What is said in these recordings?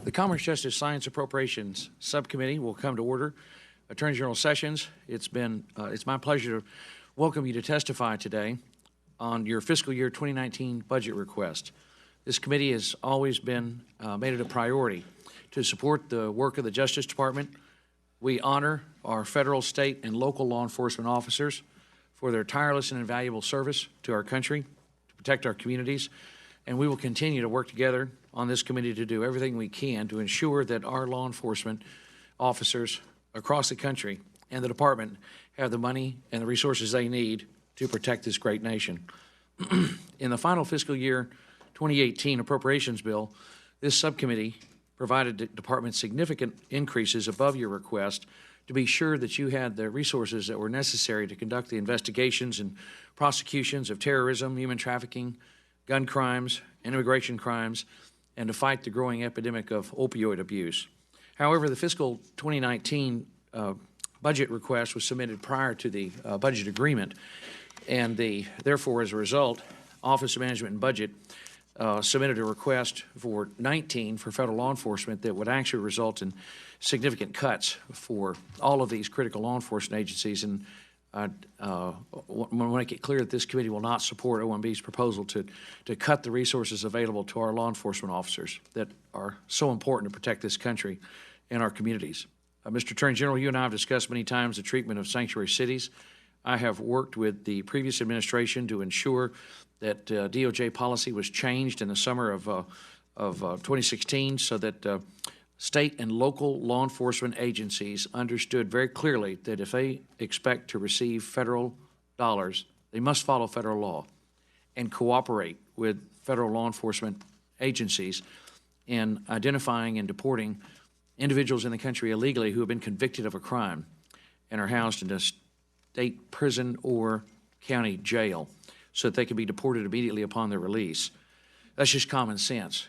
The Commerce, Justice, Science Appropriations Subcommittee will come to order. Attorney General Sessions, it's my pleasure to welcome you to testify today on your fiscal year 2019 budget request. This committee has always been made it a priority to support the work of the Justice Department. We honor our federal, state, and local law enforcement officers for their tireless and invaluable service to our country, to protect our communities, and we will continue to work together on this committee to do everything we can to ensure that our law enforcement officers across the country and the department have the money and the resources they need to protect this great nation. In the final fiscal year 2018 appropriations bill, this subcommittee provided the department significant increases above your request to be sure that you had the resources that were necessary to conduct the investigations and prosecutions of terrorism, human trafficking, gun crimes, and immigration crimes, and to fight the growing epidemic of opioid abuse. However, the fiscal 2019 budget request was submitted prior to the budget agreement, and therefore, as a result, Office of Management and Budget submitted a request for 19 for federal law enforcement that would actually result in significant cuts for all of these critical law enforcement agencies. And I want to make it clear that this committee will not support OMB's proposal to cut the resources available to our law enforcement officers that are so important to protect this country and our communities. Mr. Attorney General, you and I have discussed many times the treatment of sanctuary cities. I have worked with the previous administration to ensure that DOJ policy was changed in the summer of 2016 so that state and local law enforcement agencies understood very clearly that if they expect to receive federal dollars, they must follow federal law and cooperate with federal law enforcement agencies in identifying and deporting individuals in the country illegally who have been convicted of a crime and are housed in a state prison or county jail so that they can be deported immediately upon their release. That's just common sense.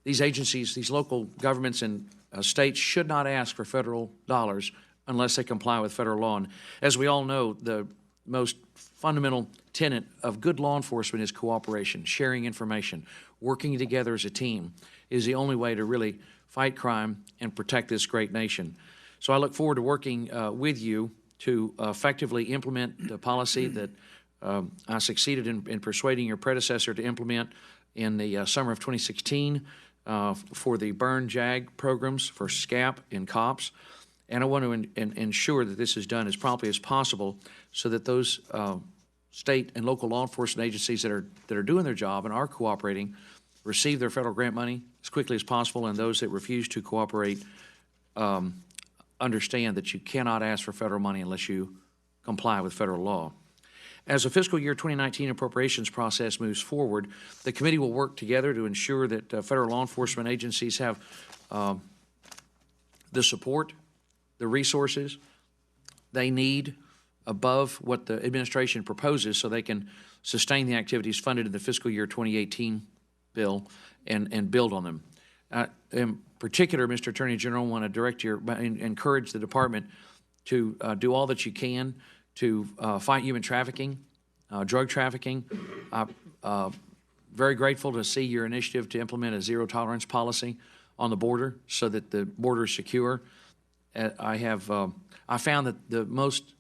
These agencies, these local governments and states should not ask for federal dollars unless they comply with federal law. And as we all know, the most fundamental tenet of good law enforcement is cooperation, sharing information, working together as a team is the only way to really fight crime and protect this great nation. So I look forward to working with you to effectively implement the policy that I succeeded in persuading your predecessor to implement in the summer of 2016 for the burn JAG programs for SCAP and COPS. And I want to ensure that this is done as promptly as possible so that those state and local law enforcement agencies that are doing their job and are cooperating receive their federal grant money as quickly as possible, and those that refuse to cooperate understand that you cannot ask for federal money unless you comply with federal law. As the fiscal year 2019 appropriations process moves forward, the committee will work together to ensure that federal law enforcement agencies have the support, the resources they need above what the administration proposes so they can sustain the activities funded in the fiscal year 2018 bill and build on them. In particular, Mr. Attorney General, I want to encourage the department to do all that you can to fight human trafficking, drug trafficking. Very grateful to see your initiative to implement a zero-tolerance policy on the border so that the border is secure. I found that the most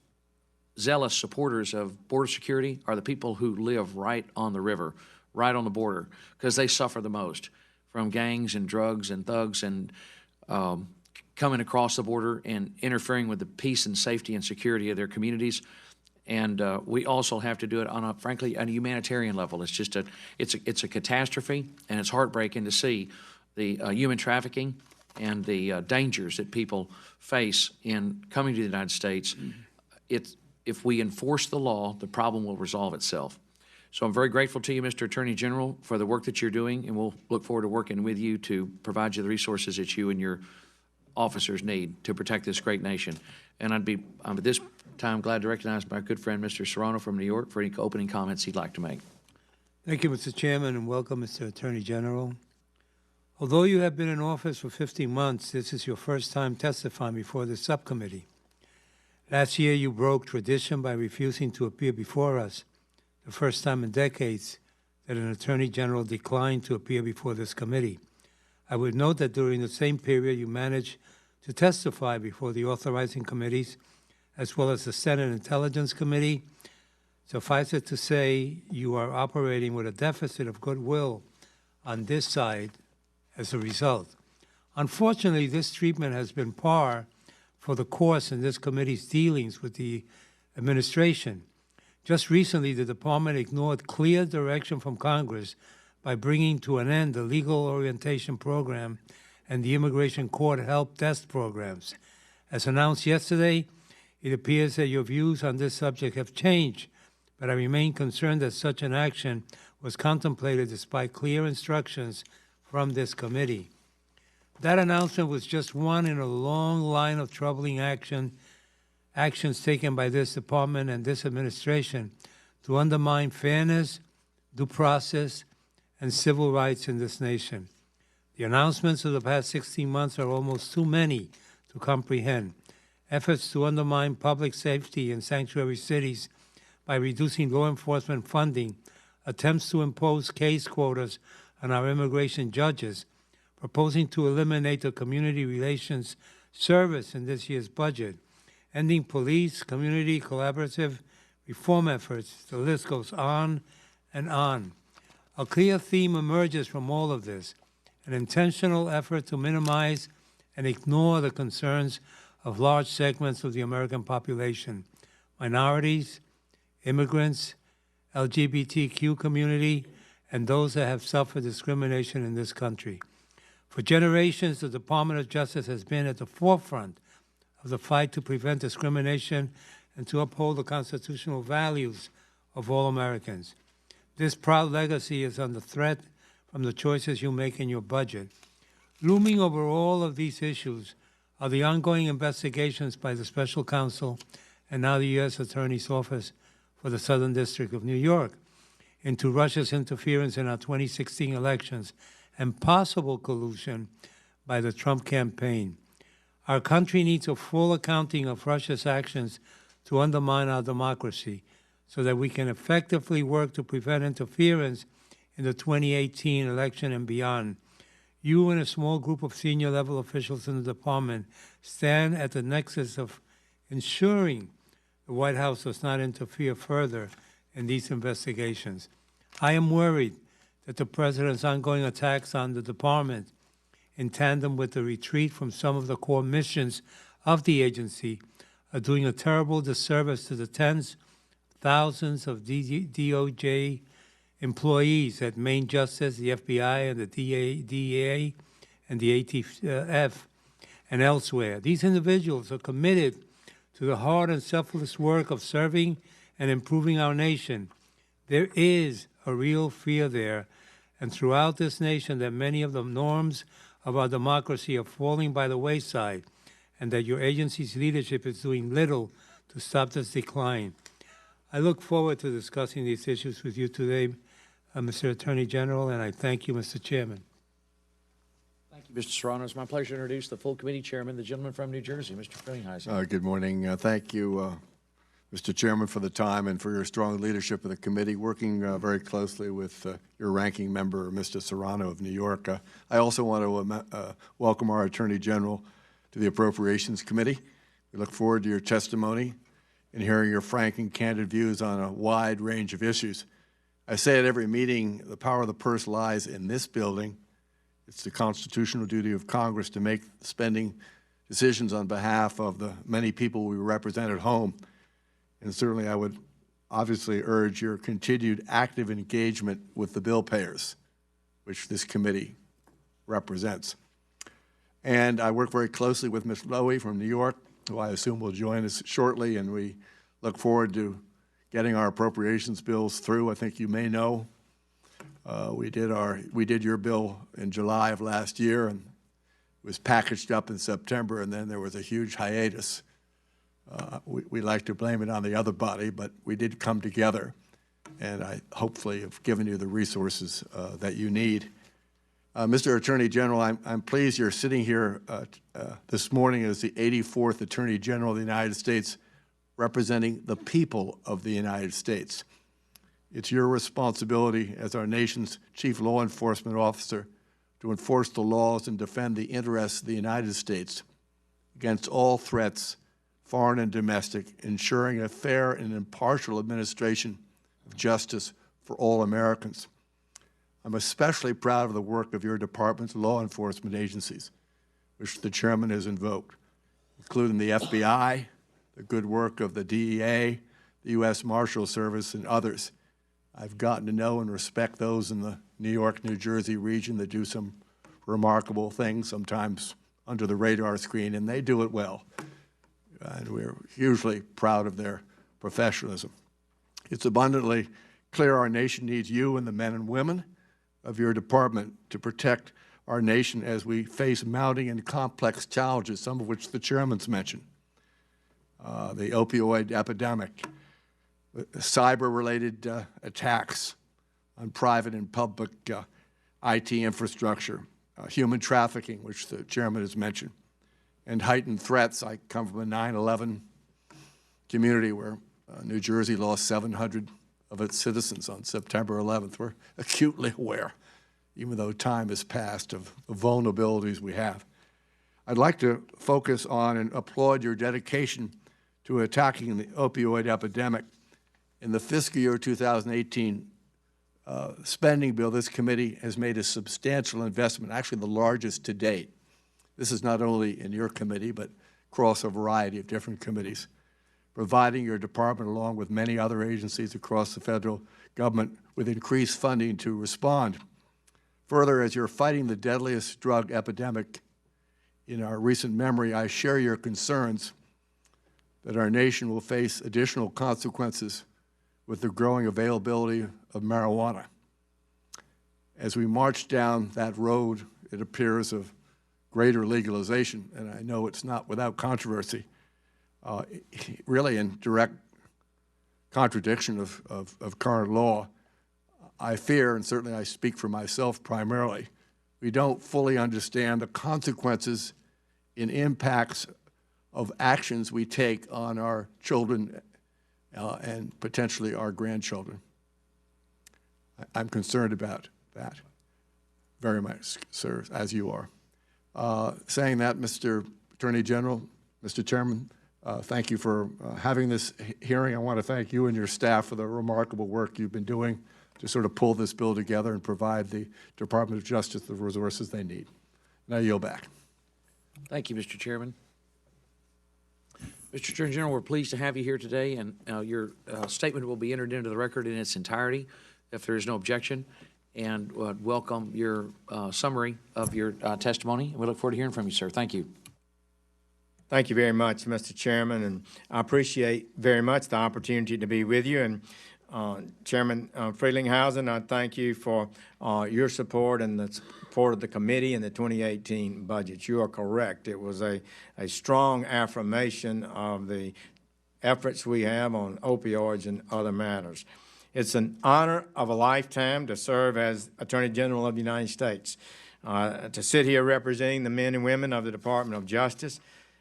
zealous supporters of border security are the people who live right on the river, right on the border, because they suffer the most from gangs and drugs and thugs and coming across the border and interfering with the peace and safety and security of their communities. And we also have to do it on frankly, a humanitarian level. It's just it's a catastrophe, and it's heartbreaking to see the human trafficking and the dangers that people face in coming to the United States. If we enforce the law, the problem will resolve itself. So I'm very grateful to you, Mr. Attorney General, for the work that you're doing, and we'll look forward to working with you to provide you the resources that you and your officers need to protect this great nation. And I'm at this time glad to recognize my good friend, Mr. Serrano from New York, for any opening comments he'd like to make. Thank you, Mr. Chairman, and welcome, Mr. Attorney General. Although you have been in office for 15 months, this is your first time testifying before the subcommittee. Last year, you broke tradition by refusing to appear before us, the first time in decades that an Attorney General declined to appear before this committee. I would note that during the same period, you managed to testify before the authorizing committees, as well as the Senate Intelligence Committee. Suffice it to say, you are operating with a deficit of goodwill on this side as a result. Unfortunately, this treatment has been par for the course in this committee's dealings with the administration. Just recently, the department ignored clear direction from Congress by bringing to an end the legal orientation program and the immigration court help desk programs. As announced yesterday, it appears that your views on this subject have changed, but I remain concerned that such an action was contemplated despite clear instructions from this committee. That announcement was just one in a long line of troubling actions taken by this department and this administration to undermine fairness, due process, and civil rights in this nation. The announcements of the past 16 months are almost too many to comprehend. Efforts to undermine public safety in sanctuary cities by reducing law enforcement funding, attempts to impose case quotas on our immigration judges, proposing to eliminate the community relations service in this year's budget, ending police, community, collaborative reform efforts. The list goes on and on. A clear theme emerges from all of this, an intentional effort to minimize and ignore the concerns of large segments of the American population, minorities, immigrants, LGBTQ community, and those that have suffered discrimination in this country. For generations, the Department of Justice has been at the forefront of the fight to prevent discrimination and to uphold the constitutional values of all Americans. This proud legacy is under threat from the choices you make in your budget. Looming over all of these issues are the ongoing investigations by the special counsel and now the U.S. Attorney's Office for the Southern District of New York into Russia's interference in our 2016 elections and possible collusion by the Trump campaign. Our country needs a full accounting of Russia's actions to undermine our democracy so that we can effectively work to prevent interference in the 2018 election and beyond. You and a small group of senior-level officials in the department stand at the nexus of ensuring the White House does not interfere further in these investigations. I am worried that the President's ongoing attacks on the department, in tandem with the retreat from some of the core missions of the agency, are doing a terrible disservice to the tens of thousands of DOJ employees at Main Justice, the FBI, and the DEA, and the ATF, and elsewhere. These individuals are committed to the hard and selfless work of serving and improving our nation. There is a real fear there, and throughout this nation, that many of the norms of our democracy are falling by the wayside, and that your agency's leadership is doing little to stop this decline. I look forward to discussing these issues with you today, Mr. Attorney General, and I thank you, Mr. Chairman. Thank you, Mr. Serrano. It's my pleasure to introduce the full committee chairman, the gentleman from New Jersey, Mr. Frelinghuysen. Good morning. Thank you, Mr. Chairman, for the time and for your strong leadership of the committee, working very closely with your ranking member, Mr. Serrano of New York. I also want to welcome our Attorney General to the Appropriations Committee. We look forward to your testimony and hearing your frank and candid views on a wide range of issues. I say at every meeting, the power of the purse lies in this building. It's the constitutional duty of Congress to make spending decisions on behalf of the many people we represent at home. And certainly I would obviously urge your continued active engagement with the bill payers, which this committee represents. And I work very closely with Ms. Lowy from New York, who I assume will join us shortly, and we look forward to getting our appropriations bills through. I think you may know we did your bill in July of last year, and it was packaged up in September, and then there was a huge hiatus. We like to blame it on the other body, but we did come together, and I hopefully have given you the resources that you need. Mr. Attorney General, I'm pleased you're sitting here this morning as the 84th Attorney General of the United States, representing the people of the United States. It's your responsibility as our nation's chief law enforcement officer to enforce the laws and defend the interests of the United States against all threats, foreign and domestic, ensuring a fair and impartial administration of justice for all Americans. I'm especially proud of the work of your department's law enforcement agencies, which the chairman has invoked, including the FBI, the good work of the DEA, the U.S. Marshal Service, and others. I've gotten to know and respect those in the New York, New Jersey region that do some remarkable things, sometimes under the radar screen, and they do it well. And we're hugely proud of their professionalism. It's abundantly clear our nation needs you and the men and women of your department to protect our nation as we face mounting and complex challenges, some of which the chairman's mentioned. The opioid epidemic, cyber-related attacks on private and public IT infrastructure, human trafficking, which the chairman has mentioned, and heightened threats. I come from a 9/11 community where New Jersey lost 700 of its citizens on September 11th. We're acutely aware, even though time has passed, of the vulnerabilities we have. I'd like to focus on and applaud your dedication to attacking the opioid epidemic. In the fiscal year 2018 spending bill, this committee has made a substantial investment, actually the largest to date. This is not only in your committee, but across a variety of different committees, providing your department, along with many other agencies across the federal government, with increased funding to respond. Further, as you're fighting the deadliest drug epidemic in our recent memory, I share your concerns that our nation will face additional consequences with the growing availability of marijuana. As we march down that road, it appears, of greater legalization, and I know it's not without controversy, really in direct contradiction of current law, I fear, and certainly I speak for myself primarily, we don't fully understand the consequences and impacts of actions we take on our children and potentially our grandchildren. I'm concerned about that very much, sir, as you are. Saying that, Mr. Attorney General, Mr. Chairman, thank you for having this hearing. I want to thank you and your staff for the remarkable work you've been doing to sort of pull this bill together and provide the Department of Justice the resources they need. Now I yield back. Thank you, Mr. Chairman. Mr. Attorney General, we're pleased to have you here today, and your statement will be entered into the record in its entirety if there is no objection, and welcome your summary of your testimony. We look forward to hearing from you, sir. Thank you. Thank you very much, Mr. Chairman, and I appreciate very much the opportunity to be with you. And Chairman Frelinghuysen, I thank you for your support and the support of the committee and the 2018 budget. You are correct. It was a strong affirmation of the efforts we have on opioids and other matters. It's an honor of a lifetime to serve as Attorney General of the United States, to sit here representing the men and women of the Department of Justice.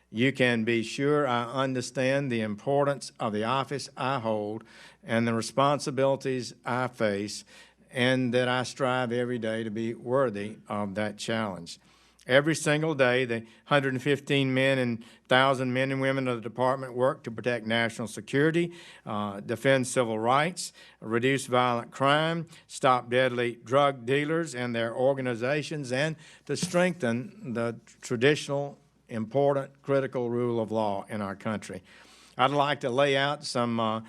You can be sure I understand the importance of the office I hold and the responsibilities I face, and that I strive every day to be worthy of that challenge. Every single day, the 115 men and 1,000 men and women of the department work to protect national security, defend civil rights, reduce violent crime, stop deadly drug dealers and their organizations, and to strengthen the traditional, important, critical rule of law in our country. I'd like to lay out some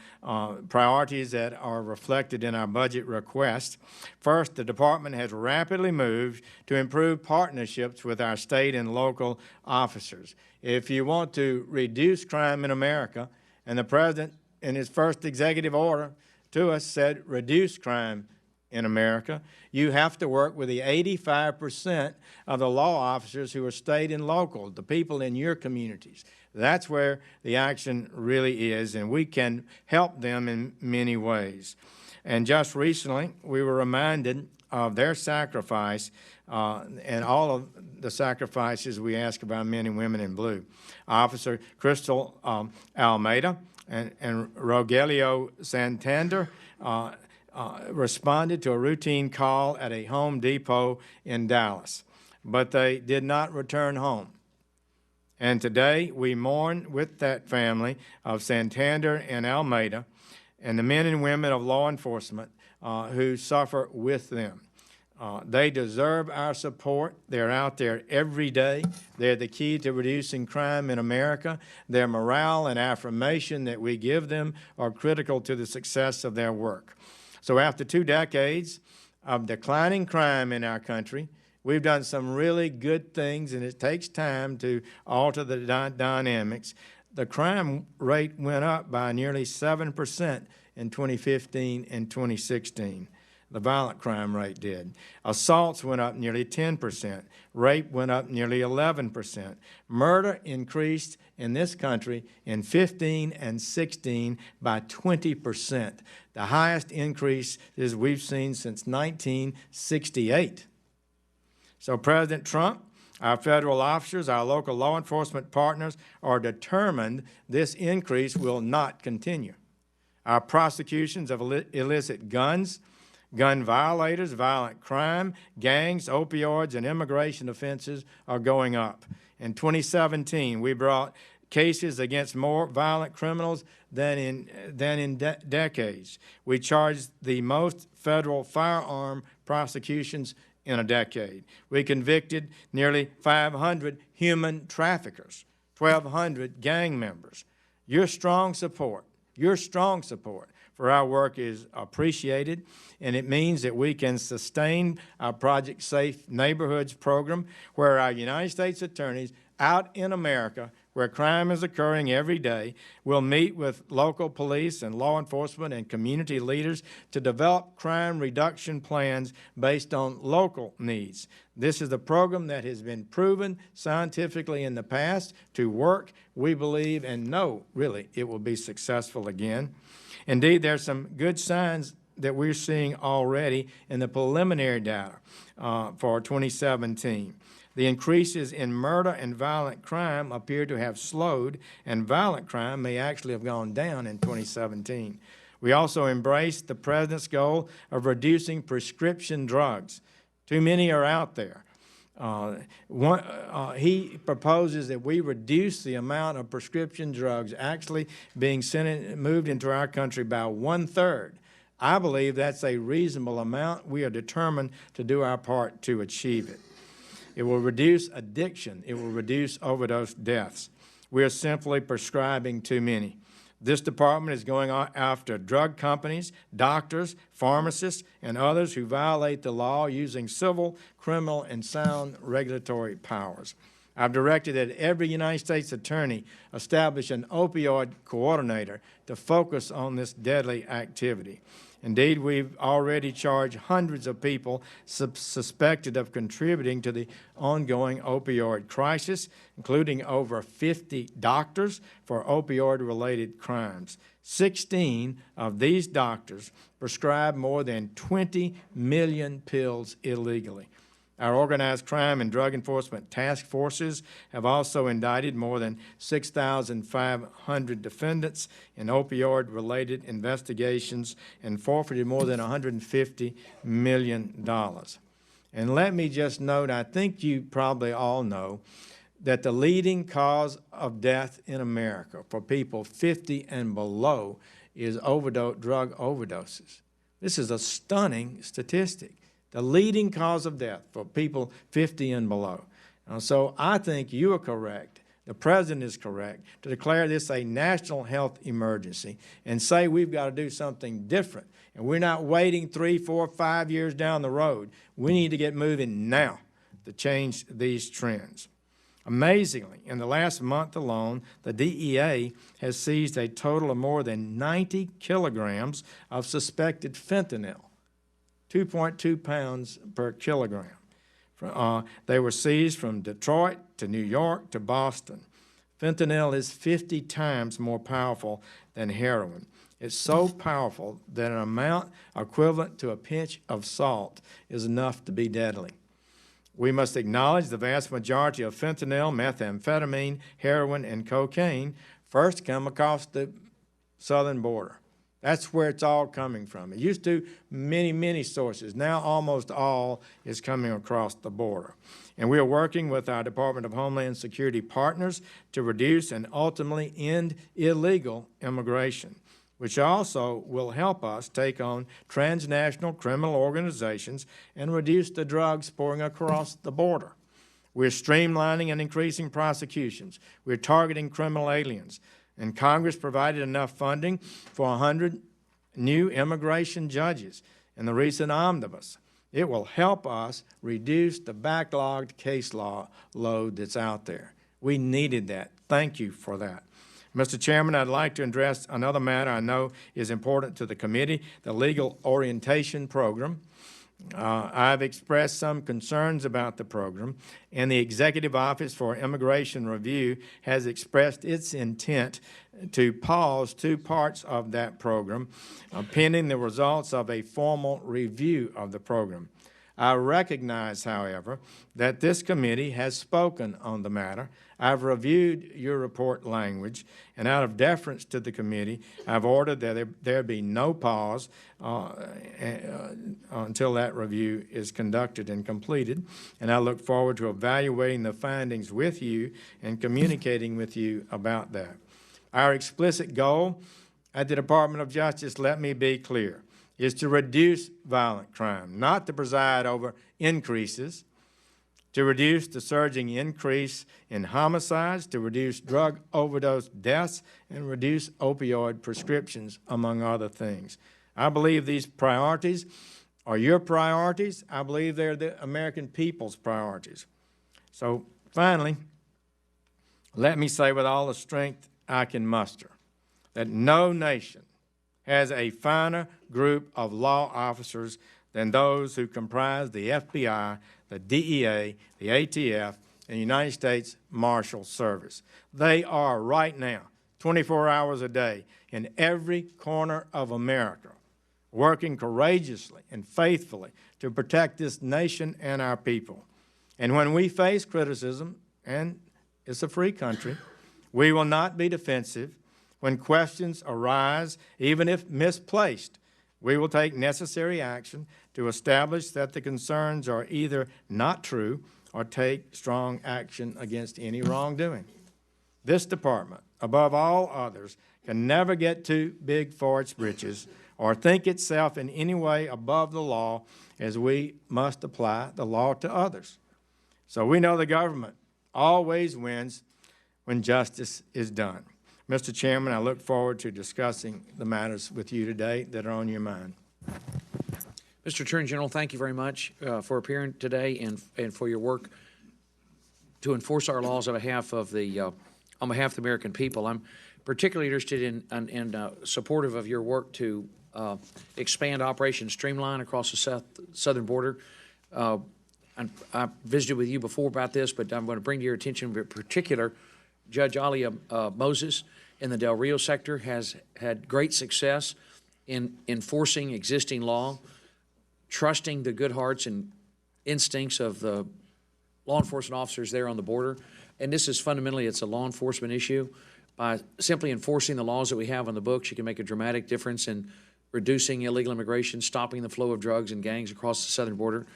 priorities that are reflected in our budget request. First, the department has rapidly moved to improve partnerships with our state and local officers. If you want to reduce crime in America, and the President in his first executive order to us said reduce crime in America, you have to work with the 85% of the law officers who are state and local, the people in your communities. That's where the action really is, and we can help them in many ways. And just recently, we were reminded of their sacrifice and all of the sacrifices we ask of our men and women in blue. Officer Crystal Almeida and Rogelio Santander responded to a routine call at a Home Depot in Dallas, but they did not return home. And today we mourn with that family of Santander and Almeida and the men and women of law enforcement who suffer with them. They deserve our support. They're out there every day. They're the key to reducing crime in America. Their morale and affirmation that we give them are critical to the success of their work. So after 2 decades of declining crime in our country, we've done some really good things, and it takes time to alter the dynamics. The crime rate went up by nearly 7% in 2015 and 2016. The violent crime rate did. Assaults went up nearly 10%. Rape went up nearly 11%. Murder increased in this country in 15 and 16 by 20%. The highest increases we've seen since 1968. So President Trump, our federal officers, our local law enforcement partners are determined this increase will not continue. Our prosecutions of illicit guns, gun violators, violent crime, gangs, opioids, and immigration offenses are going up. In 2017, we brought cases against more violent criminals than in decades. We charged the most federal firearm prosecutions in a decade. We convicted nearly 500 human traffickers, 1,200 gang members. Your strong support for our work is appreciated, and it means that we can sustain our Project Safe Neighborhoods program, where our United States attorneys out in America, where crime is occurring every day, will meet with local police and law enforcement and community leaders to develop crime reduction plans based on local needs. This is a program that has been proven scientifically in the past to work. We believe and know, really, it will be successful again. Indeed, there's some good signs that we're seeing already in the preliminary data for 2017. The increases in murder and violent crime appear to have slowed, and violent crime may actually have gone down in 2017. We also embrace the President's goal of reducing prescription drugs. Too many are out there. He proposes that we reduce the amount of prescription drugs actually being moved into our country by 1/3. I believe that's a reasonable amount. We are determined to do our part to achieve it. It will reduce addiction. It will reduce overdose deaths. We are simply prescribing too many. This department is going after drug companies, doctors, pharmacists, and others who violate the law using civil, criminal, and sound regulatory powers. I've directed that every United States attorney establish an opioid coordinator to focus on this deadly activity. Indeed, we've already charged hundreds of people suspected of contributing to the ongoing opioid crisis, including over 50 doctors for opioid-related crimes. 16 of these doctors prescribe more than 20 million pills illegally. Our organized crime and drug enforcement task forces have also indicted more than 6,500 defendants in opioid-related investigations and forfeited more than $150 million. And let me just note, I think you probably all know, that the leading cause of death in America for people 50 and below is drug overdoses. This is a stunning statistic. The leading cause of death for people 50 and below. So I think you are correct, the President is correct, to declare this a national health emergency and say we've got to do something different. And we're not waiting 3, 4, 5 years down the road. We need to get moving now to change these trends. Amazingly, in the last month alone, the DEA has seized a total of more than 90 kilograms of suspected fentanyl. 2.2 pounds per kilogram. They were seized from Detroit to New York to Boston. Fentanyl is 50 times more powerful than heroin. It's so powerful that an amount equivalent to a pinch of salt is enough to be deadly. We must acknowledge the vast majority of fentanyl, methamphetamine, heroin, and cocaine first come across the southern border. That's where it's all coming from. It used to many sources. Now almost all is coming across the border. And we are working with our Department of Homeland Security partners to reduce and ultimately end illegal immigration, which also will help us take on transnational criminal organizations and reduce the drugs pouring across the border. We're streamlining and increasing prosecutions. We're targeting criminal aliens. And Congress provided enough funding for 100 new immigration judges in the recent omnibus. It will help us reduce the backlogged case law load that's out there. We needed that. Thank you for that. Mr. Chairman, I'd like to address another matter I know is important to the committee, the legal orientation program. I've expressed some concerns about the program, and the Executive Office for Immigration Review has expressed its intent to pause 2 parts of that program, pending the results of a formal review of the program. I recognize, however, that this committee has spoken on the matter. I've reviewed your report language, and out of deference to the committee, I've ordered that there be no pause until that review is conducted and completed, and I look forward to evaluating the findings with you and communicating with you about that. Our explicit goal at the Department of Justice, let me be clear, is to reduce violent crime, not to preside over increases, to reduce the surging increase in homicides, to reduce drug overdose deaths, and reduce opioid prescriptions, among other things. I believe these priorities are your priorities. I believe they're the American people's priorities. So finally, let me say with all the strength I can muster that no nation has a finer group of law officers than those who comprise the FBI, the DEA, the ATF, and the United States Marshal Service. They are right now, 24 hours a day, in every corner of America, working courageously and faithfully to protect this nation and our people. And when we face criticism, and it's a free country, we will not be defensive. When questions arise, even if misplaced, we will take necessary action to establish that the concerns are either not true or take strong action against any wrongdoing. This department, above all others, can never get too big for its britches or think itself in any way above the law, as we must apply the law to others. So we know the government always wins when justice is done. Mr. Chairman, I look forward to discussing the matters with you today that are on your mind. Mr. Attorney General, thank you very much for appearing today and for your work to enforce our laws on behalf of the American people. I'm particularly interested in supportive of your work to expand Operation Streamline across the southern border. I visited with you before about this, but I'm going to bring to your attention in particular Judge Alia Moses in the Del Rio sector has had great success in enforcing existing law, trusting the good hearts and instincts of the law enforcement officers there on the border. And this is fundamentally, it's a law enforcement issue. By simply enforcing the laws that we have on the books, you can make a dramatic difference in reducing illegal immigration, stopping the flow of drugs and gangs across the southern border.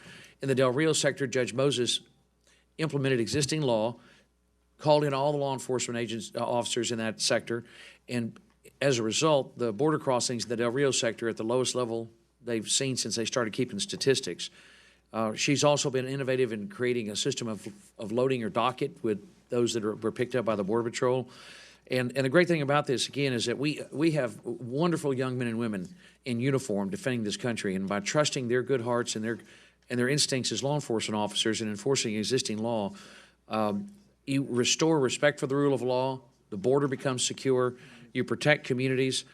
In the Del Rio sector, Judge Moses implemented existing law, called in all the law enforcement officers in that sector, and as a result, the border crossings in the Del Rio sector at the lowest level they've seen since they started keeping statistics. She's also been innovative in creating a system of loading your docket with those that were picked up by the Border Patrol. And the great thing about this, again, is that we have wonderful young men and women in uniform defending this country, and by trusting their good hearts and their instincts as law enforcement officers and enforcing existing law, you restore respect for the rule of law, the border becomes secure, you protect communities,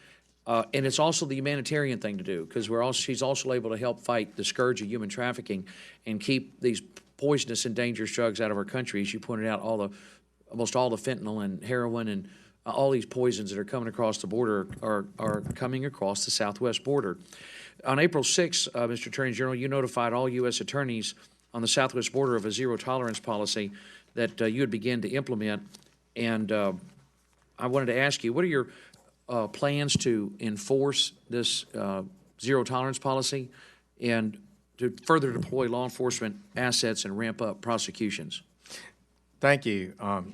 and it's also the humanitarian thing to do, because she's also able to help fight the scourge of human trafficking and keep these poisonous and dangerous drugs out of our country. As you pointed out, almost all the fentanyl and heroin and all these poisons that are coming across the border are coming across the southwest border. On April 6th, Mr. Attorney General, you notified all U.S. attorneys on the southwest border of a zero-tolerance policy that you would begin to implement. And I wanted to ask you, what are your plans to enforce this zero tolerance policy and to further deploy law enforcement assets and ramp up prosecutions. Thank you,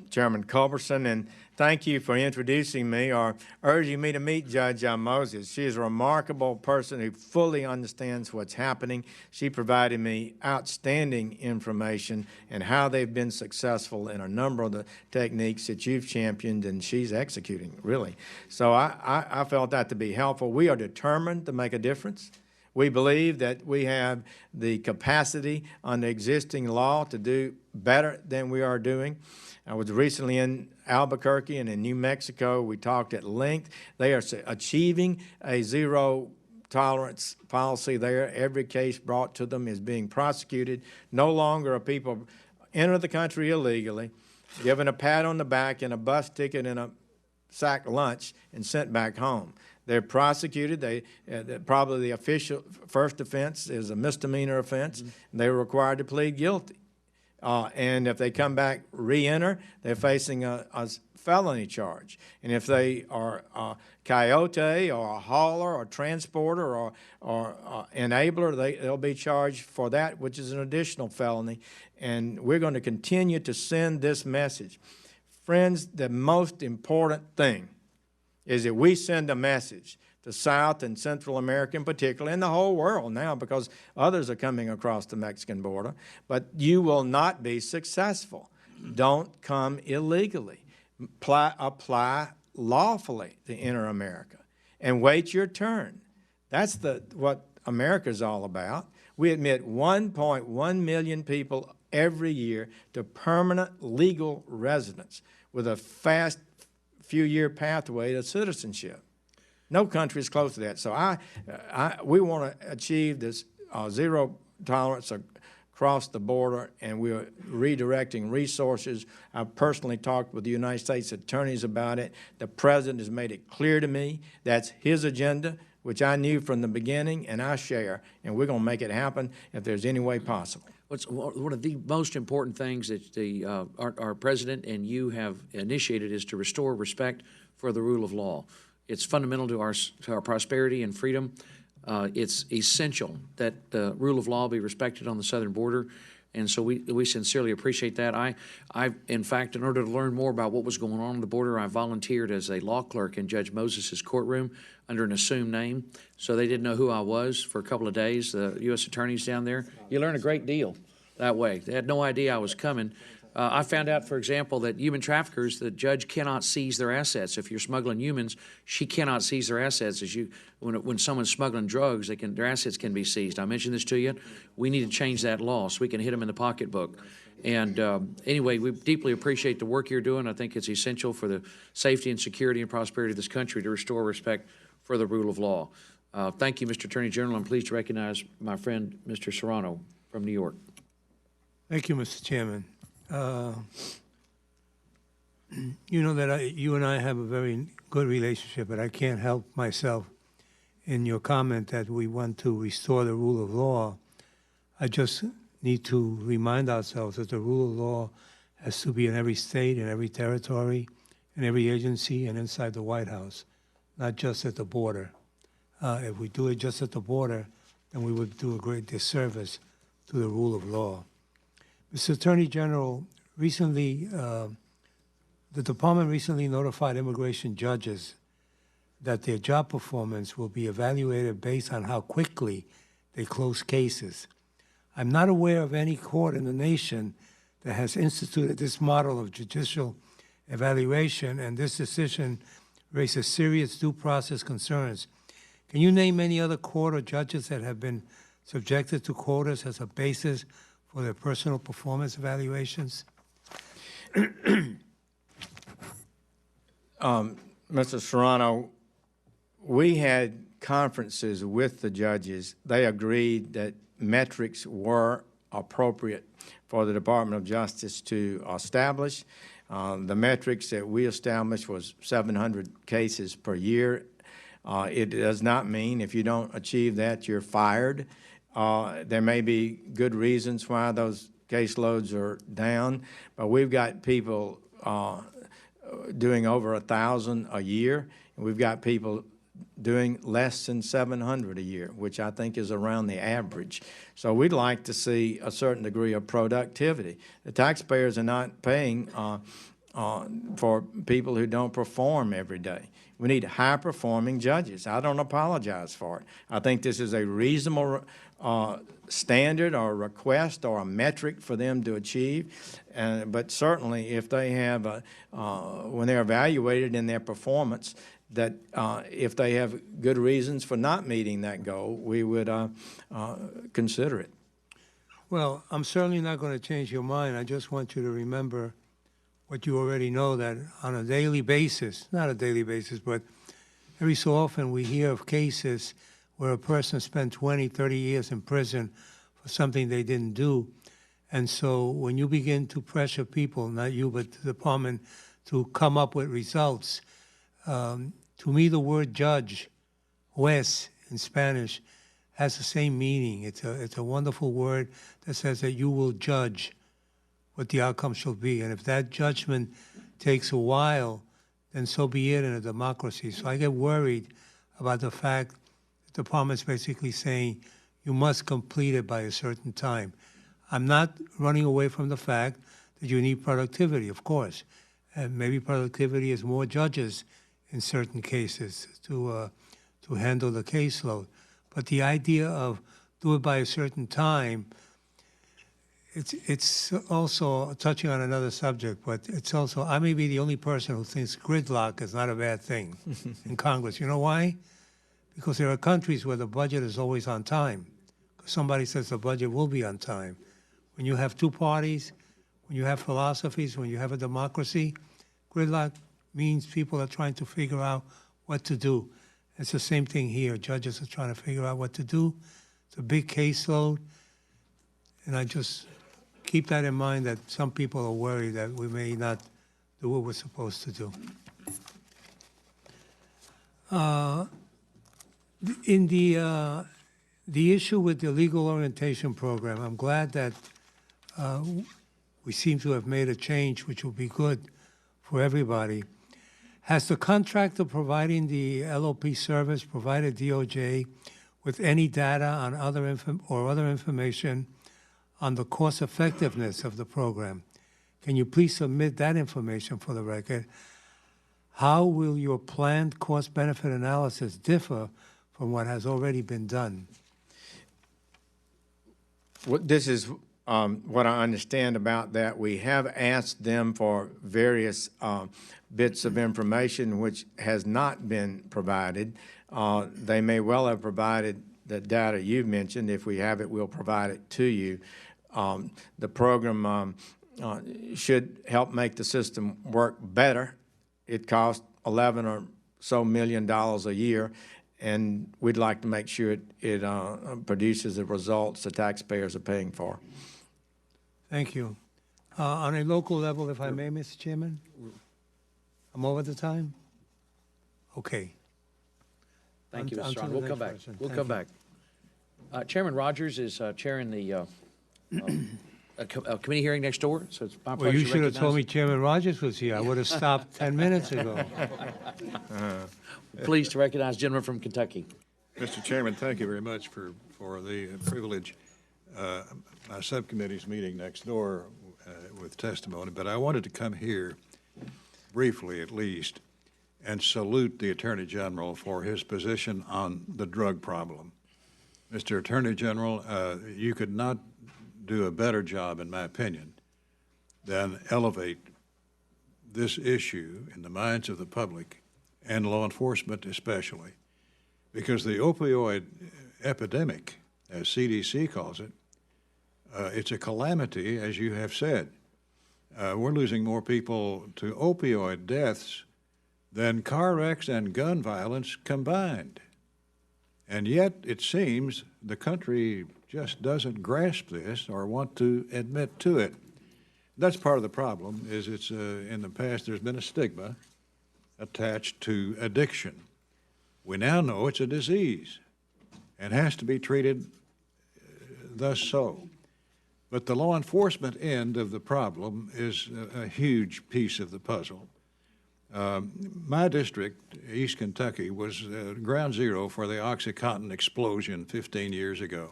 Chairman Culberson, and thank you for introducing me or urging me to meet Judge Moses. She is a remarkable person who fully understands what's happening. She provided me outstanding information and how they've been successful in a number of the techniques that you've championed and she's executing, really. So I felt that to be helpful. We are determined to make a difference. We believe that we have the capacity under existing law to do better than we are doing. I was recently in Albuquerque and in New Mexico. We talked at length. They are achieving a zero tolerance policy there. Every case brought to them is being prosecuted. No longer are people enter the country illegally, given a pat on the back and a bus ticket and a sack lunch and sent back home. They're prosecuted. Probably the official first offense is a misdemeanor offense. Mm-hmm. They're required to plead guilty. And if they come back, re-enter, they're facing a felony charge. And if they are a coyote or a hauler or transporter or enabler, they'll be charged for that, which is an additional felony. And we're going to continue to send this message. Friends, the most important thing is that we send a message to South and Central America in particular, and the whole world now, because others are coming across the Mexican border, but you will not be successful. Don't come illegally. Apply lawfully to enter America and wait your turn. That's what America's all about. We admit 1.1 million people every year to permanent legal residence with a fast few-year pathway to citizenship. No country is close to that. So we want to achieve this zero tolerance across the border, and we're redirecting resources. I've personally talked with the United States attorneys about it. The president has made it clear to me that's his agenda, which I knew from the beginning, and I share, and we're going to make it happen if there's any way possible. What's one of the most important things that our president and you have initiated is to restore respect for the rule of law. It's fundamental to our prosperity and freedom. It's essential that the rule of law be respected on the southern border, and so we sincerely appreciate that. I in fact, in order to learn more about what was going on the border, I volunteered as a law clerk in Judge Moses's courtroom under an assumed name, so they didn't know who I was for a couple of days. The U.S. attorneys down there, you learn a great deal that way. They had no idea I was coming. I found out, for example, that human traffickers, the judge cannot seize their assets. If you're smuggling humans, she cannot seize their assets. When someone's smuggling drugs, their assets can be seized. I mentioned this to you. We need to change that law so we can hit them in the pocketbook. And anyway, we deeply appreciate the work you're doing. I think it's essential for the safety and security and prosperity of this country to restore respect for the rule of law. Thank you, Mr. Attorney General. I'm pleased to recognize my friend, Mr. Serrano from New York. Thank you, Mr. Chairman. You know that you and I have a very good relationship, but I can't help myself in your comment that we want to restore the rule of law. I just need to remind ourselves that the rule of law has to be in every state, in every territory, in every agency, and inside the White House, not just at the border. If we do it just at the border, then we would do a great disservice to the rule of law. Mr. Attorney General, recently, the department recently notified immigration judges that their job performance will be evaluated based on how quickly they close cases. I'm not aware of any court in the nation that has instituted this model of judicial evaluation, and this decision raises serious due process concerns. Can you name any other court or judges that have been subjected to quotas as a basis for their personal performance evaluations? Mr. Serrano, we had conferences with the judges. They agreed that metrics were appropriate for the Department of Justice to establish. The metrics that we established was 700 cases per year. It does not mean if you don't achieve that, you're fired. There may be good reasons why those caseloads are down, but we've got people doing over 1,000 a year And we've got people doing less than 700 a year, which I think is around the average. So we'd like to see a certain degree of productivity. The taxpayers are not paying for people who don't perform every day. We need high-performing judges. I don't apologize for it. I think this is a reasonable standard or request or a metric for them to achieve. But certainly, if they have, when they're evaluated in their performance, that if they have good reasons for not meeting that goal, we would consider it. Well, I'm certainly not going to change your mind. I just want you to remember what you already know, that on a daily basis, not a daily basis, but every so often we hear of cases where a person spent 20, 30 years in prison for something they didn't do. And so when you begin to pressure people, not you, but the department, to come up with results, to me the word judge, juez in Spanish, has the same meaning. It's a wonderful word that says that you will judge what the outcome shall be. And if that judgment takes a while, then so be it in a democracy. So I get worried about the fact that the department's basically saying you must complete it by a certain time. I'm not running away from the fact that you need productivity, of course. And maybe productivity is more judges in certain cases to handle the caseload. But the idea of do it by a certain time, it's also touching on another subject, but it's also, I may be the only person who thinks gridlock is not a bad thing in Congress. You know why? Because there are countries where the budget is always on time. Somebody says the budget will be on time. When you have two parties, when you have philosophies, when you have a democracy, gridlock means people are trying to figure out what to do. It's the same thing here. Judges are trying to figure out what to do. It's a big caseload. And I just keep that in mind, that some people are worried that we may not do what we're supposed to do. In the issue with the legal orientation program, I'm glad that we seem to have made a change, which will be good for everybody. Has the contractor providing the LOP service provided DOJ with any data on other information on the cost effectiveness of the program? Can you please submit that information for the record? How will your planned cost-benefit analysis differ from what has already been done? This is what I understand about that. We have asked them for various bits of information which has not been provided. They may well have provided the data you've mentioned. If we have it, we'll provide it to you. The program should help make the system work better. It costs $11 or so million a year, and we'd like to make sure it produces the results the taxpayers are paying for. Thank you. On a local level, if I may, Mr. Chairman? I'm over the time? Okay. Thank you, On Mr. to Ron. the We'll next come back. person. We'll Thank come you. back. Chairman Rogers is chairing the a committee hearing next door, so it's my Well, pleasure you to should have told me recognize- Chairman Rogers was here. I would have stopped 10 minutes ago. Pleased to recognize gentleman from Kentucky. Mr. Chairman, thank you very much for the privilege. My subcommittee's meeting next door with testimony, but I wanted to come here briefly at least and salute the Attorney General for his position on the drug problem. Mr. Attorney General, you could not do a better job, in my opinion, than elevate this issue in the minds of the public and law enforcement especially, because the opioid epidemic, as CDC calls it, it's a calamity, as you have said. We're losing more people to opioid deaths than car wrecks and gun violence combined. And yet, it seems the country just doesn't grasp this or want to admit to it. That's part of the problem, is it's in the past there's been a stigma attached to addiction. We now know it's a disease and has to be treated thus so. But the law enforcement end of the problem is a huge piece of the puzzle. My district, East Kentucky, was ground zero for the OxyContin explosion 15 years ago.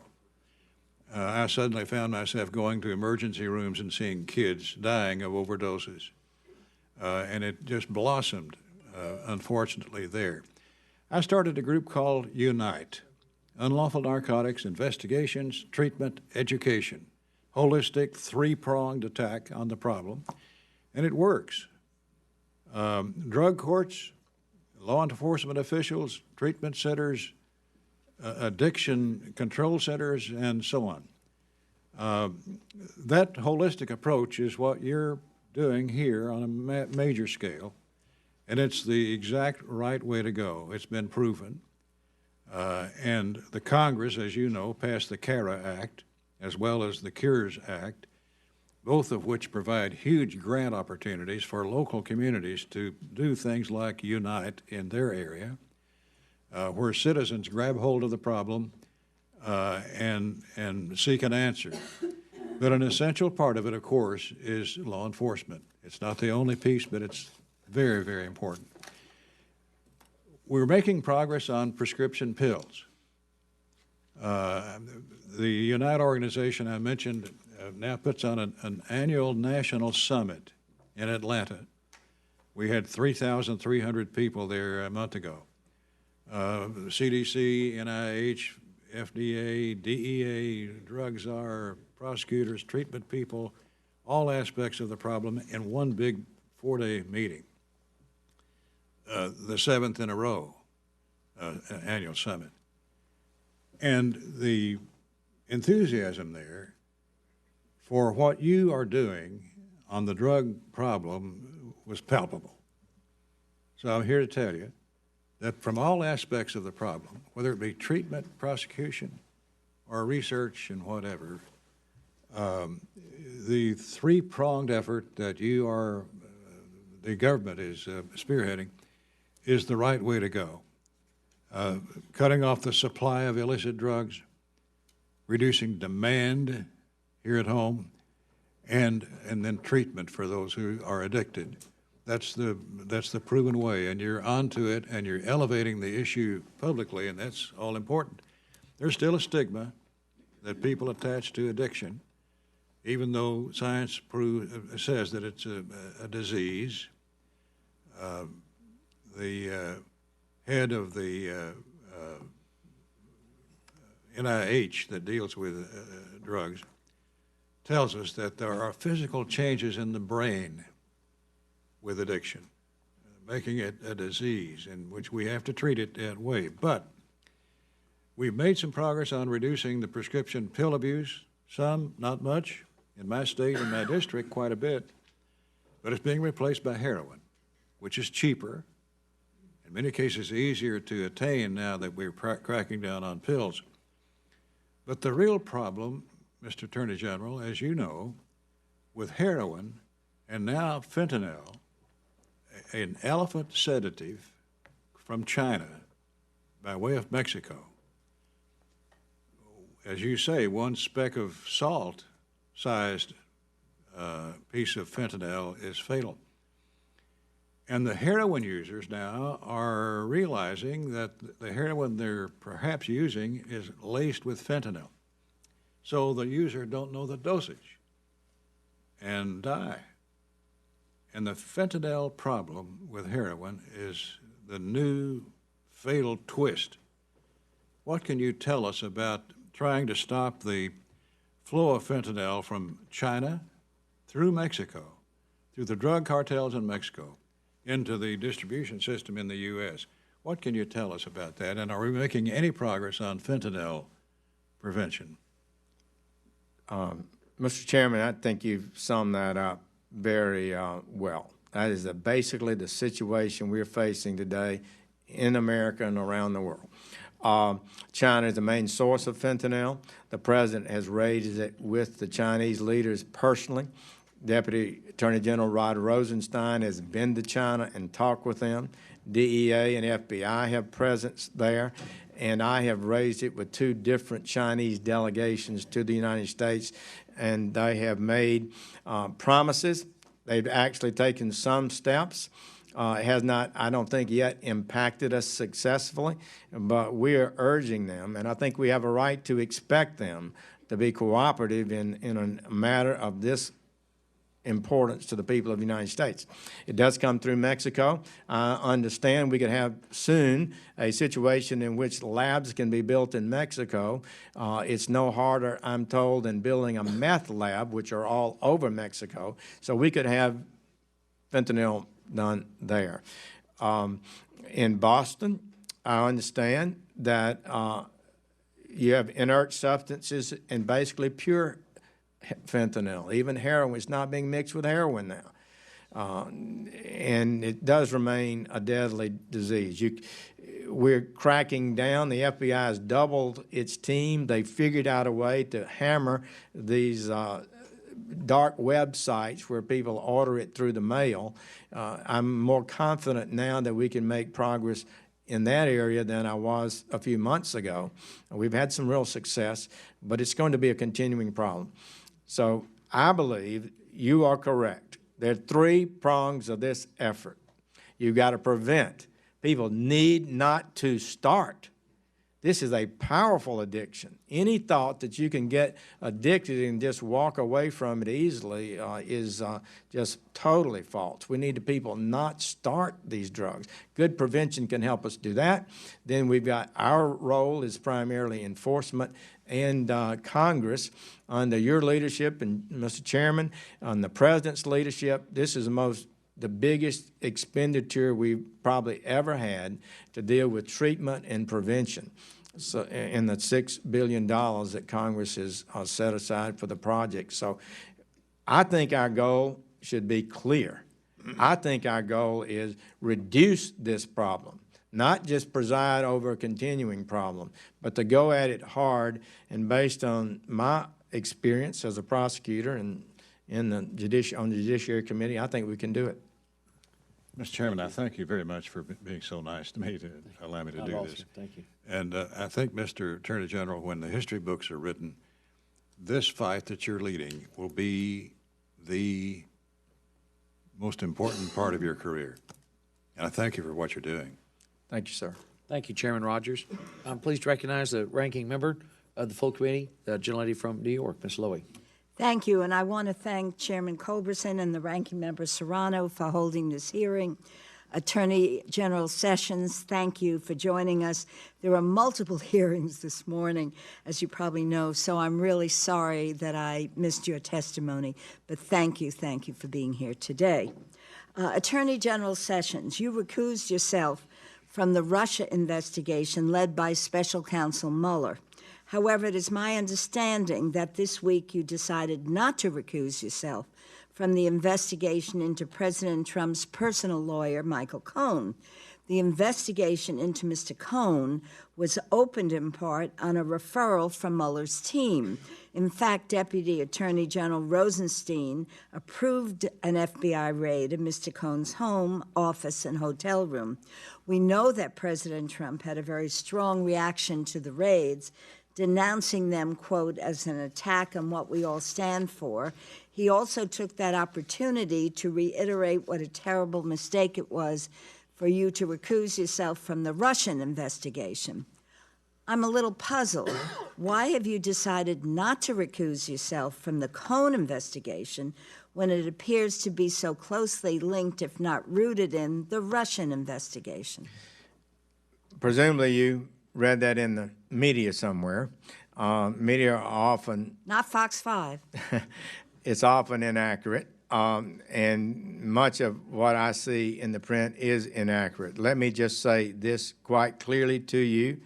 I suddenly found myself going to emergency rooms and seeing kids dying of overdoses. And it just blossomed, unfortunately, there. I started a group called Unite, Unlawful Narcotics Investigations, Treatment, Education, holistic, three-pronged attack on the problem, and it works. Drug courts, law enforcement officials, treatment centers, addiction control centers, and so on. That holistic approach is what you're doing here on a major scale, and it's the exact right way to go. It's been proven. And the Congress, as you know, passed the CARA Act as well as the CURES Act, both of which provide huge grant opportunities for local communities to do things like Unite in their area, where citizens grab hold of the problem and seek an answer. But an essential part of it, of course, is law enforcement. It's not the only piece, but it's very, very important. We're making progress on prescription pills. The Unite organization I mentioned now puts on an annual national summit in Atlanta. We had 3,300 people there a month ago. CDC, NIH, FDA, DEA, drug czar, prosecutors, treatment people, all aspects of the problem in one big 4-day meeting, the 7th in a row annual summit. And the enthusiasm there for what you are doing on the drug problem was palpable. So I'm here to tell you that from all aspects of the problem, whether it be treatment, prosecution, or research and whatever, the three-pronged effort that you are, the government is spearheading, is the right way to go. Cutting off the supply of illicit drugs, reducing demand here at home, and then treatment for those who are addicted. That's the proven way, and you're onto it, and you're elevating the issue publicly, and that's all important. There's still a stigma that people attach to addiction, even though science says that it's a disease. The head of the NIH that deals with drugs tells us that there are physical changes in the brain with addiction, making it a disease in which we have to treat it that way. But we've made some progress on reducing the prescription pill abuse, some, not much. In my state, in my district, quite a bit. But it's being replaced by heroin, which is cheaper, in many cases easier to attain now that we're cracking down on pills. But the real problem, Mr. Attorney General, as you know, with heroin and now fentanyl, an elephant sedative from China by way of Mexico, as you say, one speck of salt-sized piece of fentanyl is fatal. And the heroin users now are realizing that the heroin they're perhaps using is laced with fentanyl. So the user don't know the dosage and die. And the fentanyl problem with heroin is the new fatal twist. What can you tell us about trying to stop the flow of fentanyl from China through Mexico, through the drug cartels in Mexico, into the distribution system in the U.S.? What can you tell us about that? And are we making any progress on fentanyl prevention? Mr. Chairman, I think you've summed that up very well. That is basically the situation we're facing today in America and around the world. China is the main source of fentanyl. The president has raised it with the Chinese leaders personally. Deputy Attorney General Rod Rosenstein has been to China and talked with them. DEA and FBI have presence there, and I have raised it with 2 different Chinese delegations to the United States, and they have made promises. They've actually taken some steps. It has not, I don't think, yet impacted us successfully, but we are urging them, and I think we have a right to expect them to be cooperative in a matter of this importance to the people of the United States. It does come through Mexico. I understand we could have soon a situation in which labs can be built in Mexico. It's no harder, I'm told, than building a meth lab, which are all over Mexico. So we could have fentanyl done there. In Boston, I understand that you have inert substances and basically pure fentanyl. Even heroin is not being mixed with heroin now. And it does remain a deadly disease. We're cracking down. The FBI has doubled its team. They figured out a way to hammer these dark websites where people order it through the mail. I'm more confident now that we can make progress in that area than I was a few months ago. We've had some real success, but it's going to be a continuing problem. So I believe you are correct. There are three prongs of this effort. You've got to prevent. People need not to start. This is a powerful addiction. Any thought that you can get addicted and just walk away from it easily is just totally false. We need people not start these drugs. Good prevention can help us do that. Then we've got our role is primarily enforcement and Congress under your leadership and Mr. Chairman, on the President's leadership. This is the biggest expenditure we've probably ever had to deal with treatment and prevention. So, in the $6 billion that Congress has set aside for the project. So I think our goal should be clear. I think our goal is reduce this problem, not just preside over a continuing problem, but to go at it hard. And based on my experience as a prosecutor and on the Judiciary Committee, I think we can do it. Mr. Chairman, I thank you very much for being so nice to me to allow me to do this. Thank you. And I think, Mr. Attorney General, when the history books are written, this fight that you're leading will be the most important part of your career. And I thank you for what you're doing. Thank you, sir. Thank you, Chairman Rogers. I'm pleased to recognize the ranking member of the full committee, the gentlelady from New York, Ms. Lowy. Thank you, and I want to thank Chairman Culberson and the Ranking Member Serrano for holding this hearing. Attorney General Sessions, thank you for joining us. There are multiple hearings this morning, as you probably know, so I'm really sorry that I missed your testimony, but thank you for being here today. Attorney General Sessions, you recused yourself from the Russia investigation led by Special Counsel Mueller. However, it is my understanding that this week you decided not to recuse yourself from the investigation into President Trump's personal lawyer, Michael Cohen. The investigation into Mr. Cohen was opened in part on a referral from Mueller's team. In fact, Deputy Attorney General Rosenstein approved an FBI raid of Mr. Cohen's home, office, and hotel room. We know that President Trump had a very strong reaction to the raids, denouncing them, quote, as an attack on what we all stand for. He also took that opportunity to reiterate what a terrible mistake it was for you to recuse yourself from the Russian investigation. I'm a little puzzled. Why have you decided not to recuse yourself from the Cohen investigation when it appears to be so closely linked, if not rooted in, the Russian investigation? Presumably you read that in the media somewhere. Media are often... Not Fox 5. It's often inaccurate, and much of what I see in the print is inaccurate. Let me just say this quite clearly to you.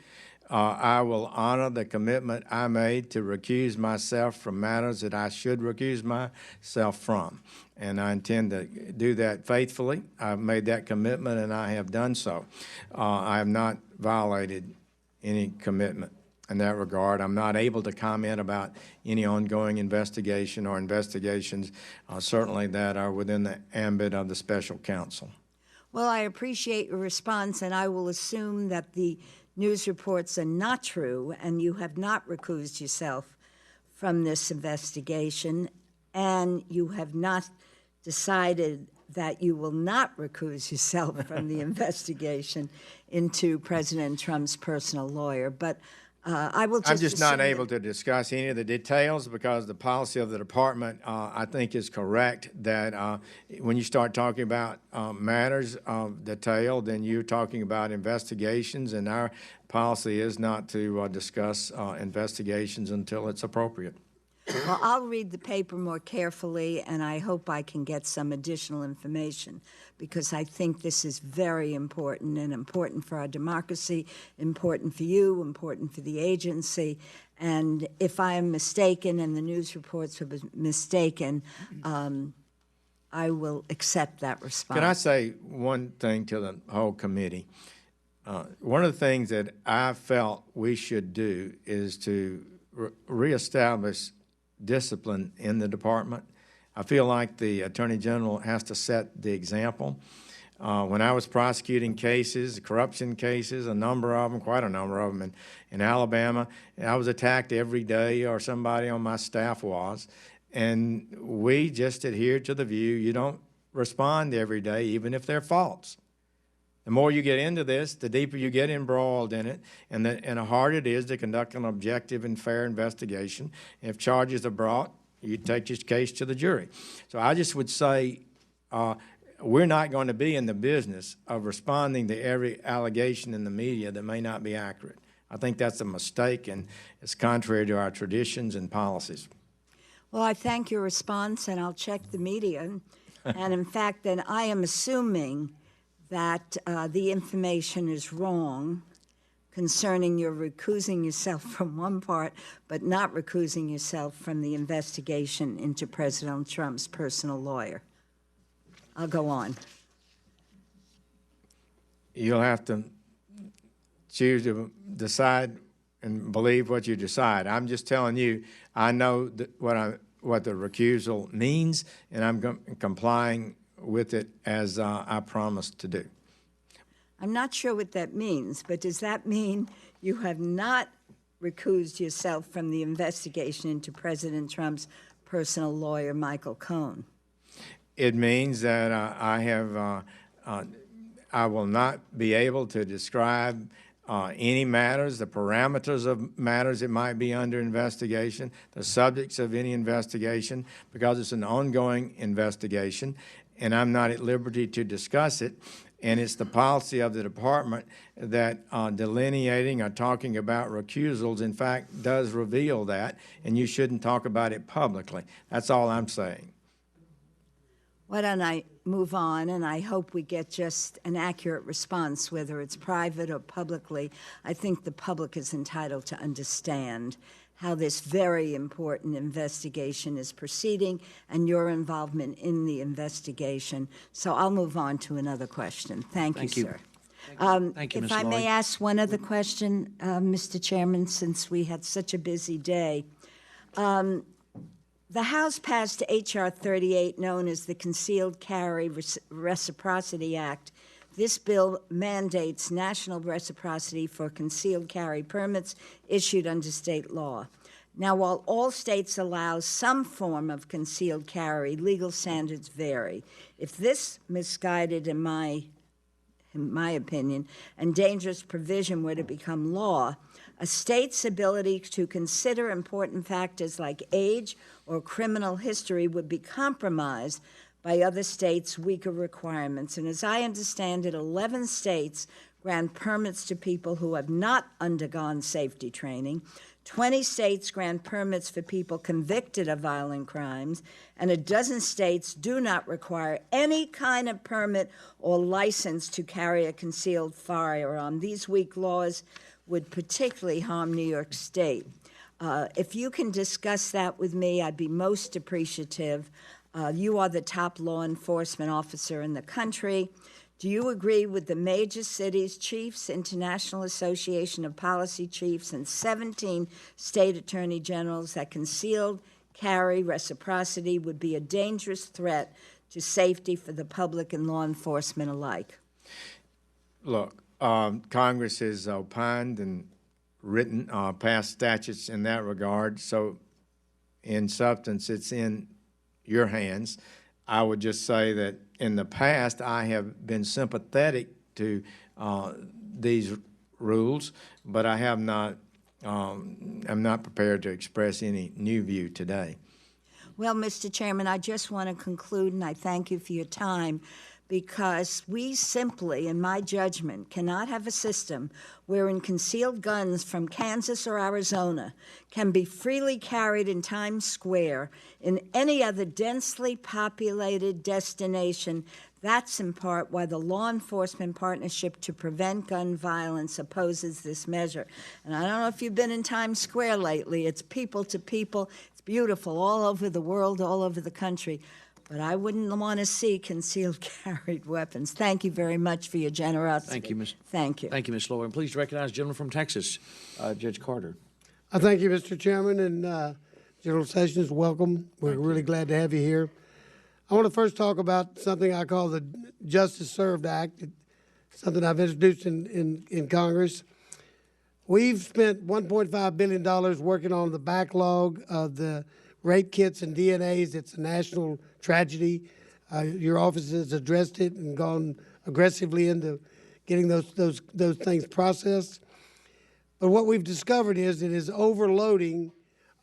I will honor the commitment I made to recuse myself from matters that I should recuse myself from, and I intend to do that faithfully. I've made that commitment, and I have done so. I have not violated any commitment in that regard. I'm not able to comment about any ongoing investigation or investigations, certainly that are within the ambit of the special counsel. Well, I appreciate your response, and I will assume that the news reports are not true, and you have not recused yourself from this investigation, and you have not decided that you will not recuse yourself from the investigation into President Trump's personal lawyer, but I will just I'm just not assume that- able to discuss any of the details because the policy of the department, I think, is correct that when you start talking about matters of detail, then you're talking about investigations, and our policy is not to discuss investigations until it's appropriate. Well, I'll read the paper more carefully, and I hope I can get some additional information, because I think this is very important, and important for our democracy, important for you, important for the agency. And if I am mistaken and the news reports were mistaken, I will accept that response. Can I say one thing to the whole committee? One of the things that I felt we should do is to reestablish discipline in the department. I feel like the Attorney General has to set the example. When I was prosecuting cases, corruption cases, a number of them, quite a number of them in Alabama, I was attacked every day, or somebody on my staff was, and we just adhered to the view you don't respond every day, even if they're false. The more you get into this, the deeper you get embroiled in it, and the harder it is to conduct an objective and fair investigation. If charges are brought, you take your case to the jury. So I just would say we're not going to be in the business of responding to every allegation in the media that may not be accurate. I think that's a mistake, and it's contrary to our traditions and policies. Well, I thank your response, and I'll check the media. And in fact, then I am assuming that the information is wrong concerning your recusing yourself from one part, but not recusing yourself from the investigation into President Trump's personal lawyer. I'll go on. You'll have to choose to decide and believe what you decide. I'm just telling you, I know what the recusal means, and I'm complying with it as I promised to do. I'm not sure what that means, but does that mean you have not recused yourself from the investigation into President Trump's personal lawyer, Michael Cohen? It means that I will not be able to describe any matters, the parameters of matters that might be under investigation, the subjects of any investigation, because it's an ongoing investigation, and I'm not at liberty to discuss it. And it's the policy of the department that delineating or talking about recusals, in fact, does reveal that, and you shouldn't talk about it publicly. That's all I'm saying. Why don't I move on, and I hope we get just an accurate response, whether it's private or publicly. I think the public is entitled to understand how this very important investigation is proceeding and your involvement in the investigation. So I'll move on to another question. Thank you, sir. Thank you, Ms. If I may Lloyd. ask one other question, Mr. Chairman, since we had such a busy day. The House passed H.R. 38, known as the Concealed Carry Reciprocity Act. This bill mandates national reciprocity for concealed carry permits issued under state law. Now, while all states allow some form of concealed carry, legal standards vary. If this misguided, in my opinion, and dangerous provision were to become law, a state's ability to consider important factors like age or criminal history would be compromised by other states' weaker requirements. And as I understand it, 11 states grant permits to people who have not undergone safety training. 20 states grant permits for people convicted of violent crimes, and a dozen states do not require any kind of permit or license to carry a concealed firearm. These weak laws would particularly harm New York State. If you can discuss that with me, I'd be most appreciative. You are the top law enforcement officer in the country. Do you agree with the major cities' chiefs, International Association of Policy Chiefs, and 17 state attorney generals that concealed carry reciprocity would be a dangerous threat to safety for the public and law enforcement alike? Look, Congress has opined and written, passed statutes in that regard, so in substance, it's in your hands. I would just say that in the past, I have been sympathetic to these rules, but I have not, I'm not prepared to express any new view today. Well, Mr. Chairman, I just want to conclude, and I thank you for your time, because we simply, in my judgment, cannot have a system wherein concealed guns from Kansas or Arizona can be freely carried in Times Square in any other densely populated destination. That's in part why the Law Enforcement Partnership to Prevent Gun Violence opposes this measure. And I don't know if you've been in Times Square lately. It's people to people. It's beautiful all over the world, all over the country. But I wouldn't want to see concealed carried weapons. Thank you very much for your generosity. Thank you, Ms. Thank you. Thank you, Ms. Lowe. And please recognize the gentleman from Texas, Judge Carter. I thank you, Mr. Chairman, and General Sessions, welcome. We're really glad to have you here. I want to first talk about something I call the Justice Served Act, something I've introduced in Congress. We've spent $1.5 billion working on the backlog of the rape kits and DNAs. It's a national tragedy. Your office has addressed it and gone aggressively into getting those things processed. But what we've discovered is it is overloading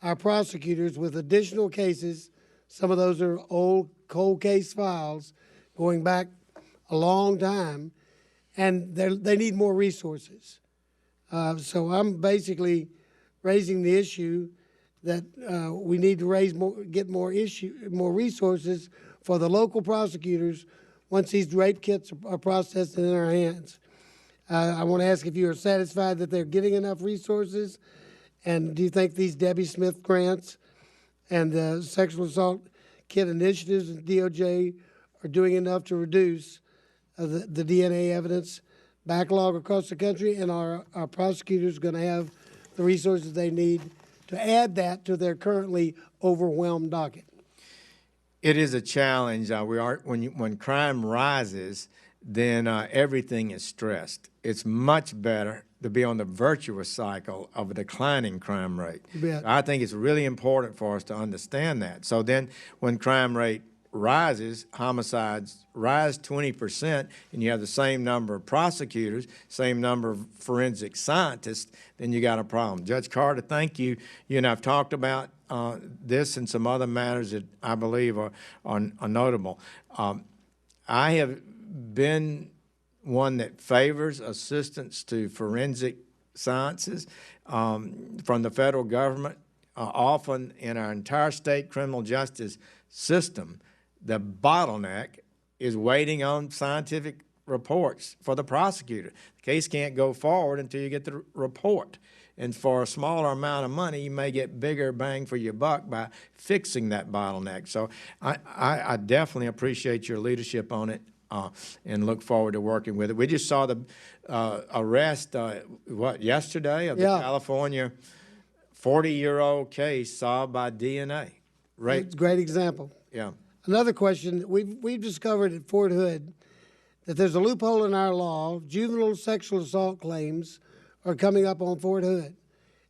our prosecutors with additional cases. Some of those are old cold case files going back a long time, and they need more resources. So I'm basically raising the issue that we need to get more resources for the local prosecutors once these rape kits are processed and in our hands. I want to ask if you are satisfied that they're getting enough resources, and do you think these Debbie Smith grants and the sexual assault kit initiatives and DOJ are doing enough to reduce the DNA evidence backlog across the country, and are our prosecutors going to have the resources they need to add that to their currently overwhelmed docket? It is a challenge. When crime rises, then everything is stressed. It's much better to be on the virtuous cycle of a declining crime rate. I think it's really important for us to understand that. So then when crime rate rises, homicides rise 20%, and you have the same number of prosecutors, same number of forensic scientists, then you got a problem. Judge Carter, thank you. You and I have talked about this and some other matters that I believe are notable. I have been one that favors assistance to forensic sciences from the federal government. Often in our entire state criminal justice system, the bottleneck is waiting on scientific reports for the prosecutor. The case can't go forward until you get the report. And for a smaller amount of money, you may get bigger bang for your buck by fixing that bottleneck. So I definitely appreciate your leadership on it and look forward to working with it. We just saw the arrest, yesterday of the California 40-year-old case solved by DNA. Right. It's a great example. Yeah. Another question, we've discovered at Fort Hood that there's a loophole in our law. Juvenile sexual assault claims are coming up on Fort Hood,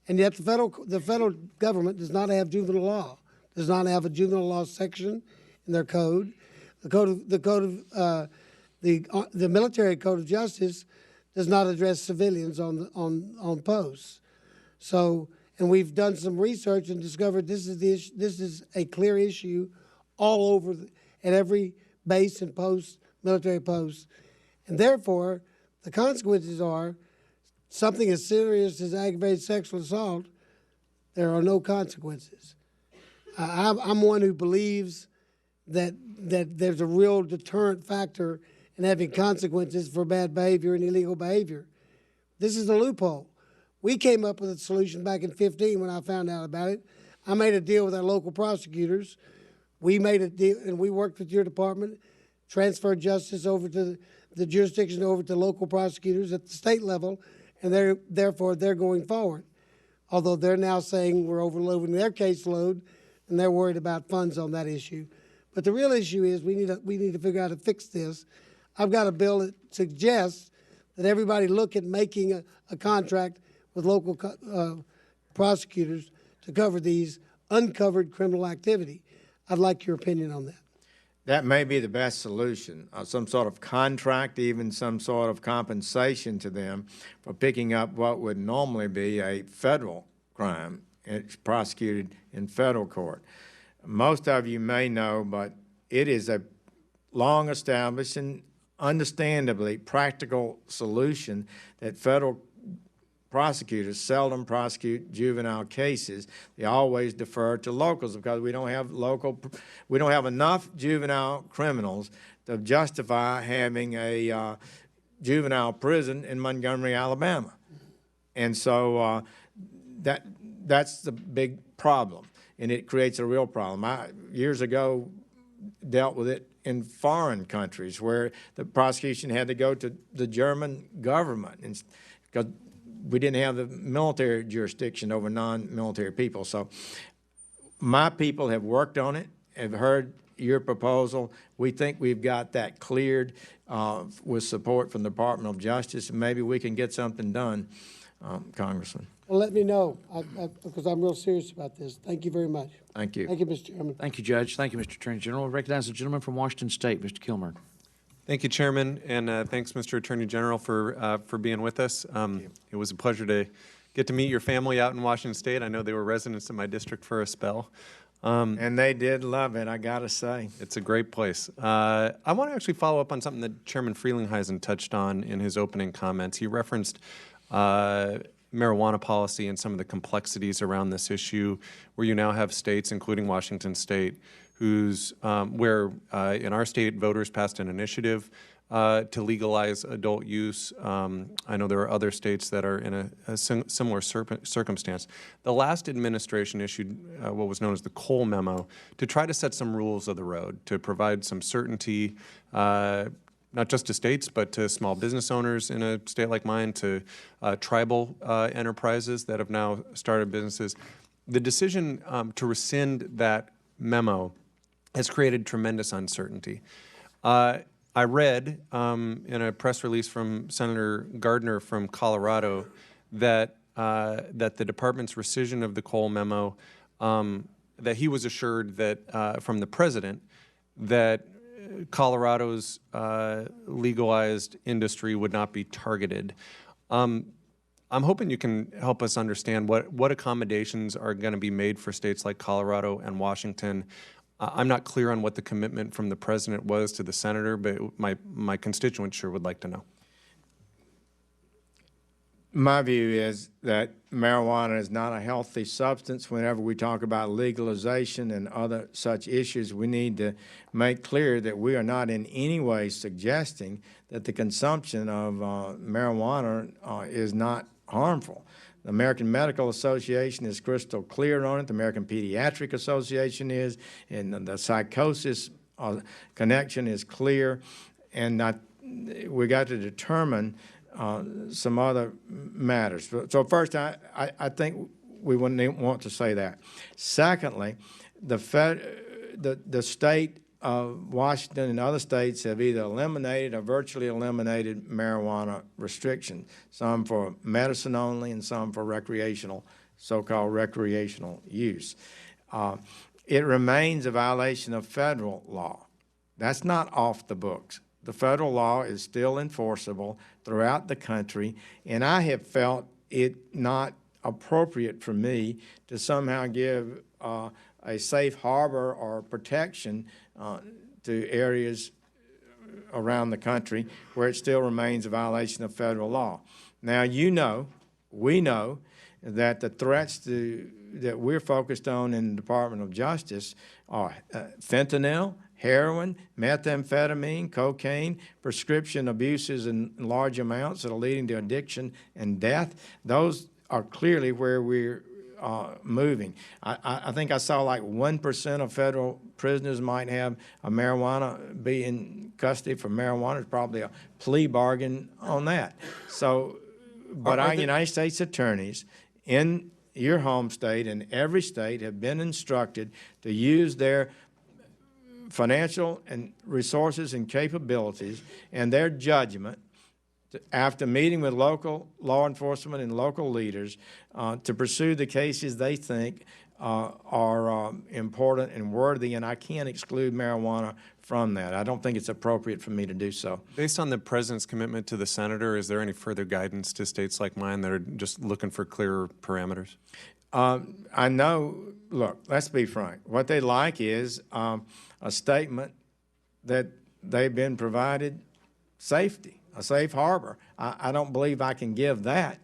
and yet the federal government does not have juvenile law, does not have a juvenile law section in their code. The military code of justice does not address civilians on posts. So, and we've done some research and discovered this is a clear issue all over at every base and post, military post, and therefore the consequences are something as serious as aggravated sexual assault. There are no consequences. I'm one who believes that there's a real deterrent factor in having consequences for bad behavior and illegal behavior. This is a loophole. We came up with a solution back in 2015 when I found out about it. I made a deal with our local prosecutors. We made a deal, and we worked with your department, transferred justice over to the jurisdiction over to local prosecutors at the state level, and therefore they're going forward. Although they're now saying we're overloading their caseload, and they're worried about funds on that issue. But the real issue is we need to figure out how to fix this. I've got a bill that suggests that everybody look at making a contract with local prosecutors to cover these uncovered criminal activity. I'd like your opinion on that. that may be the best solution, some sort of contract, even some sort of compensation to them for picking up what would normally be a federal crime. It's prosecuted in federal court. Most of you may know, but it is a long-established and understandably practical solution that federal prosecutors seldom prosecute juvenile cases. They always defer to locals because we don't have enough juvenile criminals to justify having a juvenile prison in Montgomery, Alabama. And so that's the big problem, and it creates a real problem. I, years ago, dealt with it in foreign countries where the prosecution had to go to the German government because we didn't have the military jurisdiction over non-military people. So my people have worked on it, have heard your proposal. We think we've got that cleared with support from the Department of Justice, and maybe we can get something done, Congressman. Well, let me know, because I'm real serious about this. Thank you very much. Thank you. Thank you, Mr. Chairman. Thank you, Judge. Thank you, Mr. Attorney General. I recognize the gentleman from Washington State, Mr. Kilmer. Thank you, Chairman, and thanks, Mr. Attorney General, for being with us. It was a pleasure to get to meet your family out in Washington State. I know they were residents of my district for a spell. And they did love it, I gotta say. It's a great place. I want to actually follow up on something that Chairman Frelinghuysen touched on in his opening comments. He referenced marijuana policy and some of the complexities around this issue, where you now have states, including Washington State, where in our state voters passed an initiative to legalize adult use. I know there are other states that are in a similar circumstance. The last administration issued what was known as the Cole Memo to try to set some rules of the road, to provide some certainty, not just to states, but to small business owners in a state like mine, to tribal enterprises that have now started businesses. The decision to rescind that memo has created tremendous uncertainty. I read in a press release from Senator Gardner from Colorado that that the department's rescission of the Cole Memo, that he was assured that from the president that Colorado's legalized industry would not be targeted. I'm hoping you can help us understand what accommodations are going to be made for states like Colorado and Washington. I'm not clear on what the commitment from the president was to the senator, but my constituents sure would like to know. My view is that marijuana is not a healthy substance. Whenever we talk about legalization and other such issues, we need to make clear that we are not in any way suggesting that the consumption of marijuana is not harmful. The American Medical Association is crystal clear on it. The American Pediatric Association is, and the psychosis connection is clear. And we got to determine some other matters. So first, I think we wouldn't want to say that. Secondly, the state of Washington and other states have either eliminated or virtually eliminated marijuana restrictions, some for medicine only and some for recreational, so-called recreational use. It remains a violation of federal law. That's not off the books. The federal law is still enforceable throughout the country, and I have felt it not appropriate for me to somehow give a safe harbor or protection to areas around the country where it still remains a violation of federal law. Now, we know that the threats that we're focused on in the Department of Justice are fentanyl, heroin, methamphetamine, cocaine, prescription abuses in large amounts that are leading to addiction and death. Those are clearly where we're moving. I think I saw like 1% of federal prisoners might have a marijuana, be in custody for marijuana. It's probably a plea bargain on that. So, but our United States attorneys in your home state and every state have been instructed to use their financial and resources and capabilities and their judgment after meeting with local law enforcement and local leaders to pursue the cases they think are important and worthy, and I can't exclude marijuana from that. I don't think it's appropriate for me to do so. Based on the president's commitment to the senator, is there any further guidance to states like mine that are just looking for clearer parameters? I know, look, let's be frank. What they like is a statement that they've been provided safety, a safe harbor. I don't believe I can give that.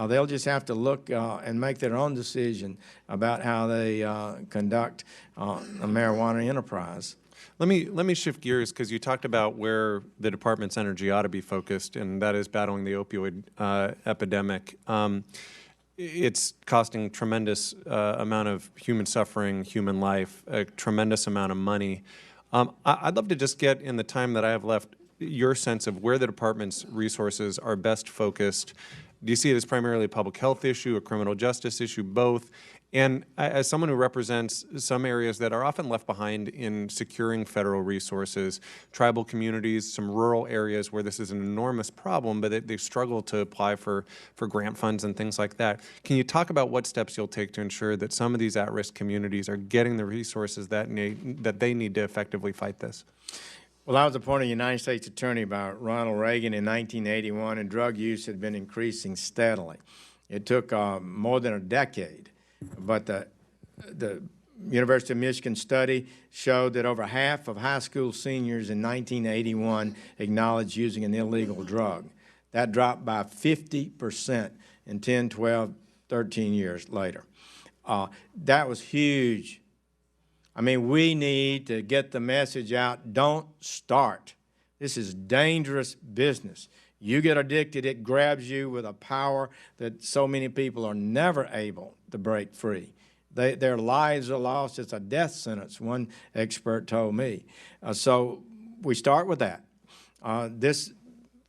They'll just have to look and make their own decision about how they conduct a marijuana enterprise. Let me shift gears, because you talked about where the department's energy ought to be focused, and that is battling the opioid epidemic. It's costing tremendous amount of human suffering, human life, a tremendous amount of money. I'd love to just get, in the time that I have left, your sense of where the department's resources are best focused. Do you see it as primarily a public health issue, a criminal justice issue, both? And as someone who represents some areas that are often left behind in securing federal resources, tribal communities, some rural areas where this is an enormous problem, but they struggle to apply for grant funds and things like that. Can you talk about what steps you'll take to ensure that some of these at-risk communities are getting the resources that they need to effectively fight this? Well, I was appointed United States Attorney by Ronald Reagan in 1981, and drug use had been increasing steadily. It took more than a decade, but the University of Michigan study showed that over half of high school seniors in 1981 acknowledged using an illegal drug. That dropped by 50% in 10, 12, 13 years later. That was huge. I mean, we need to get the message out, don't start. This is dangerous business. You get addicted, it grabs you with a power that so many people are never able to break free. Their lives are lost. It's a death sentence, one expert told me. So we start with that. This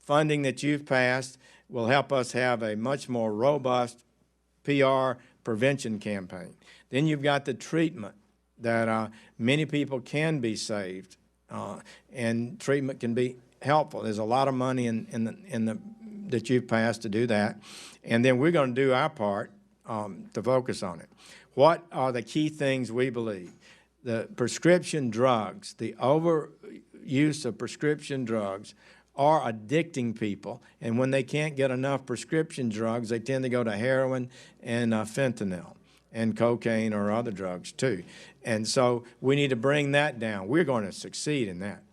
funding that you've passed will help us have a much more robust PR prevention campaign. Then you've got the treatment that many people can be saved, and treatment can be helpful. There's a lot of money that you've passed to do that, and then we're going to do our part to focus on it. What are the key things we believe? The prescription drugs, the overuse of prescription drugs are addicting people, and when they can't get enough prescription drugs, they tend to go to heroin and fentanyl and cocaine or other drugs too. And so we need to bring that down. We're going to succeed in that.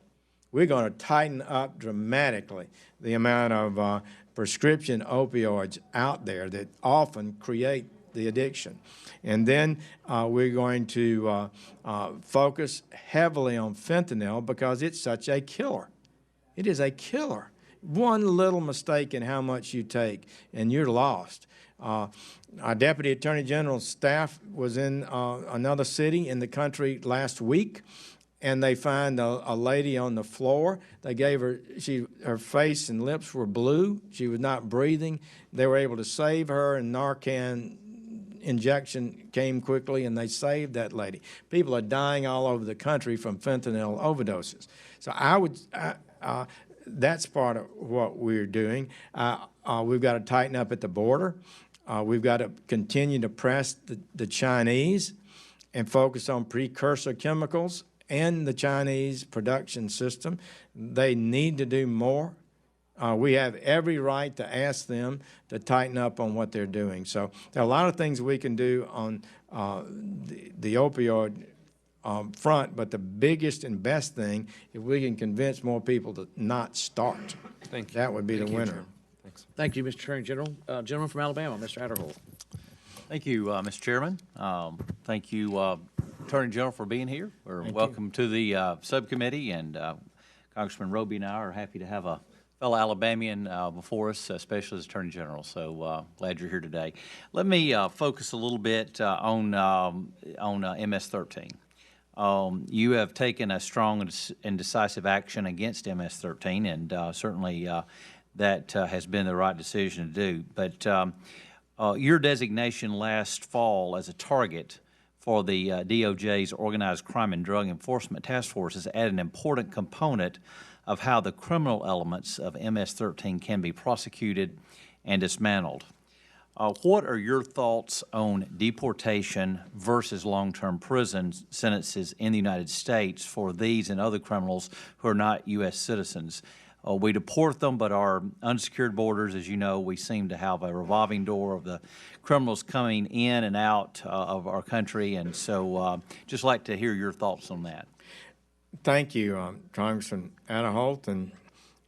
We're going to tighten up dramatically the amount of prescription opioids out there that often create the addiction. And then we're going to focus heavily on fentanyl because it's such a killer. It is a killer. One little mistake in how much you take, and you're lost. Our Deputy Attorney General's staff was in another city in the country last week, and they found a lady on the floor. They gave her, her face and lips were blue. She was not breathing. They were able to save her, and Narcan injection came quickly, and they saved that lady. People are dying all over the country from fentanyl overdoses. So that's part of what we're doing. We've got to tighten up at the border. We've got to continue to press the Chinese and focus on precursor chemicals and the Chinese production system. They need to do more. We have every right to ask them to tighten up on what they're doing. So there are a lot of things we can do on the opioid front, but the biggest and best thing, if we can convince more people to not start, Thank you. that would be the winner. Thanks. Thank you, Mr. Attorney General. Gentleman from Alabama, Mr. Adderholt. Thank you, Mr. Chairman. Thank you, Attorney General, for being here. Welcome to the subcommittee, and Congressman Roby and I are happy to have a fellow Alabamian before us, especially as Attorney General. So glad you're here today. Let me focus a little bit on MS-13. You have taken a strong and decisive action against MS-13, and certainly that has been the right decision to do. But your designation last fall as a target for the DOJ's Organized Crime and Drug Enforcement Task Force has added an important component of how the criminal elements of MS-13 can be prosecuted and dismantled. What are your thoughts on deportation versus long-term prison sentences in the United States for these and other criminals who are not U.S. citizens? We deport them, but our unsecured borders, as you know, we seem to have a revolving door of the criminals coming in and out of our country, and so just like to hear your thoughts on that. Thank you, Congressman Adderholt, and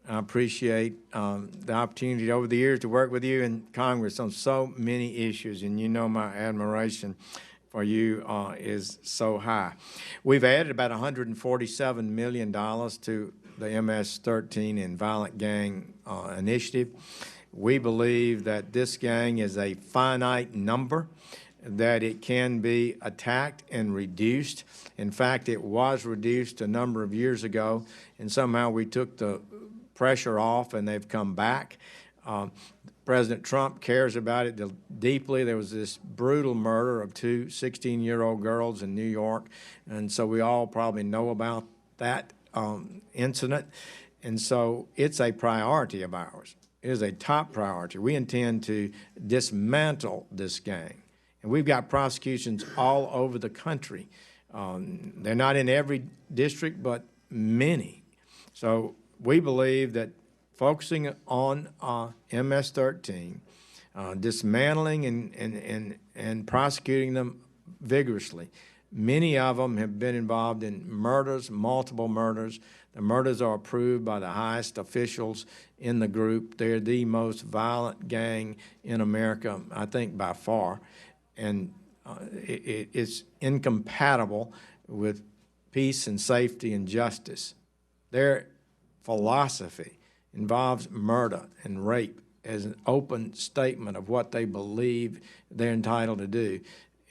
I appreciate the opportunity over the years to work with you in Congress on so many issues, and you know my admiration for you is so high. We've added about $147 million to the MS-13 and Violent Gang Initiative. We believe that this gang is a finite number, that it can be attacked and reduced. In fact, it was reduced a number of years ago, and somehow we took the pressure off and they've come back. President Trump cares about it deeply. There was this brutal murder of two 16-year-old girls in New York, and so we all probably know about that incident. And so it's a priority of ours. It is a top priority. We intend to dismantle this gang. And we've got prosecutions all over the country. They're not in every district, but many. So we believe that focusing on MS-13, dismantling and prosecuting them vigorously. Many of them have been involved in murders, multiple murders. The murders are approved by the highest officials in the group. They're the most violent gang in America, I think, by far. And it's incompatible with peace and safety and justice. Their philosophy involves murder and rape as an open statement of what they believe they're entitled to do.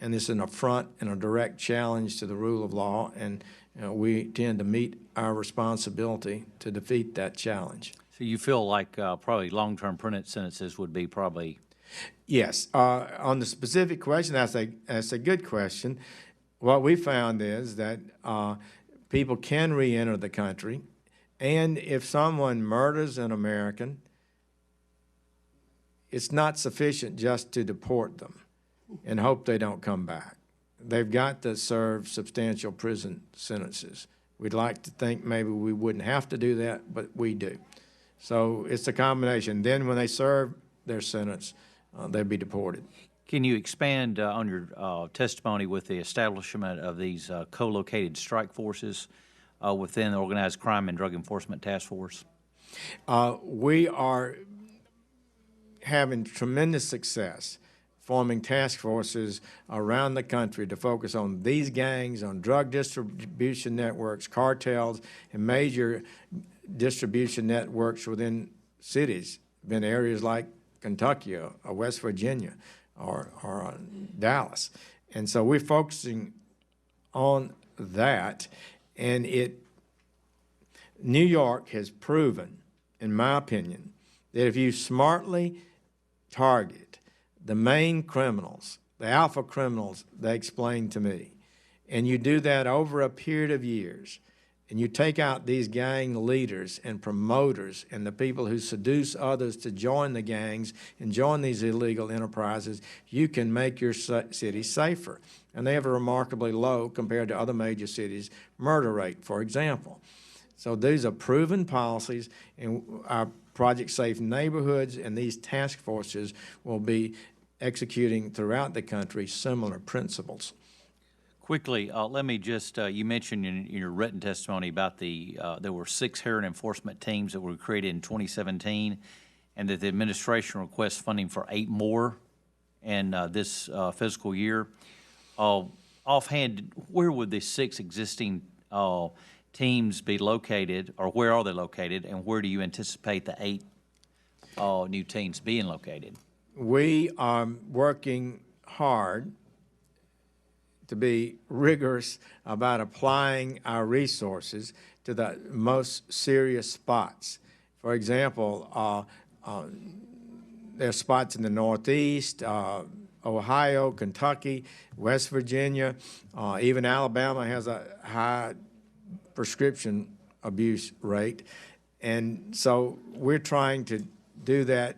And it's an affront and a direct challenge to the rule of law, and we tend to meet our responsibility to defeat that challenge. So you feel like probably long-term prison sentences would be probably... Yes. On the specific question, that's a good question. What we found is that people can re-enter the country, and if someone murders an American, it's not sufficient just to deport them and hope they don't come back. They've got to serve substantial prison sentences. We'd like to think maybe we wouldn't have to do that, but we do. So it's a combination. Then when they serve their sentence, they'll be deported. Can you expand on your testimony with the establishment of these co-located strike forces within the Organized Crime and Drug Enforcement Task Force? We are having tremendous success forming task forces around the country to focus on these gangs, on drug distribution networks, cartels, and major distribution networks within cities, in areas like Kentucky or West Virginia or Dallas. And so we're focusing on that, and New York has proven, in my opinion, that if you smartly target the main criminals, the alpha criminals, they explained to me, and you do that over a period of years, and you take out these gang leaders and promoters and the people who seduce others to join the gangs and join these illegal enterprises, you can make your city safer. And they have a remarkably low, compared to other major cities, murder rate, for example. So these are proven policies, and our Project Safe Neighborhoods and these task forces will be executing throughout the country similar principles. Quickly, let me just, you mentioned in your written testimony about there were 6 heroin enforcement teams that were created in 2017, and that the administration requests funding for 8 more in this fiscal year. Offhand, where would the 6 existing teams be located, or where are they located, and where do you anticipate the 8 new teams being located? We are working hard to be rigorous about applying our resources to the most serious spots. For example, there are spots in the Northeast, Ohio, Kentucky, West Virginia, even Alabama has a high prescription abuse rate. And so we're trying to do that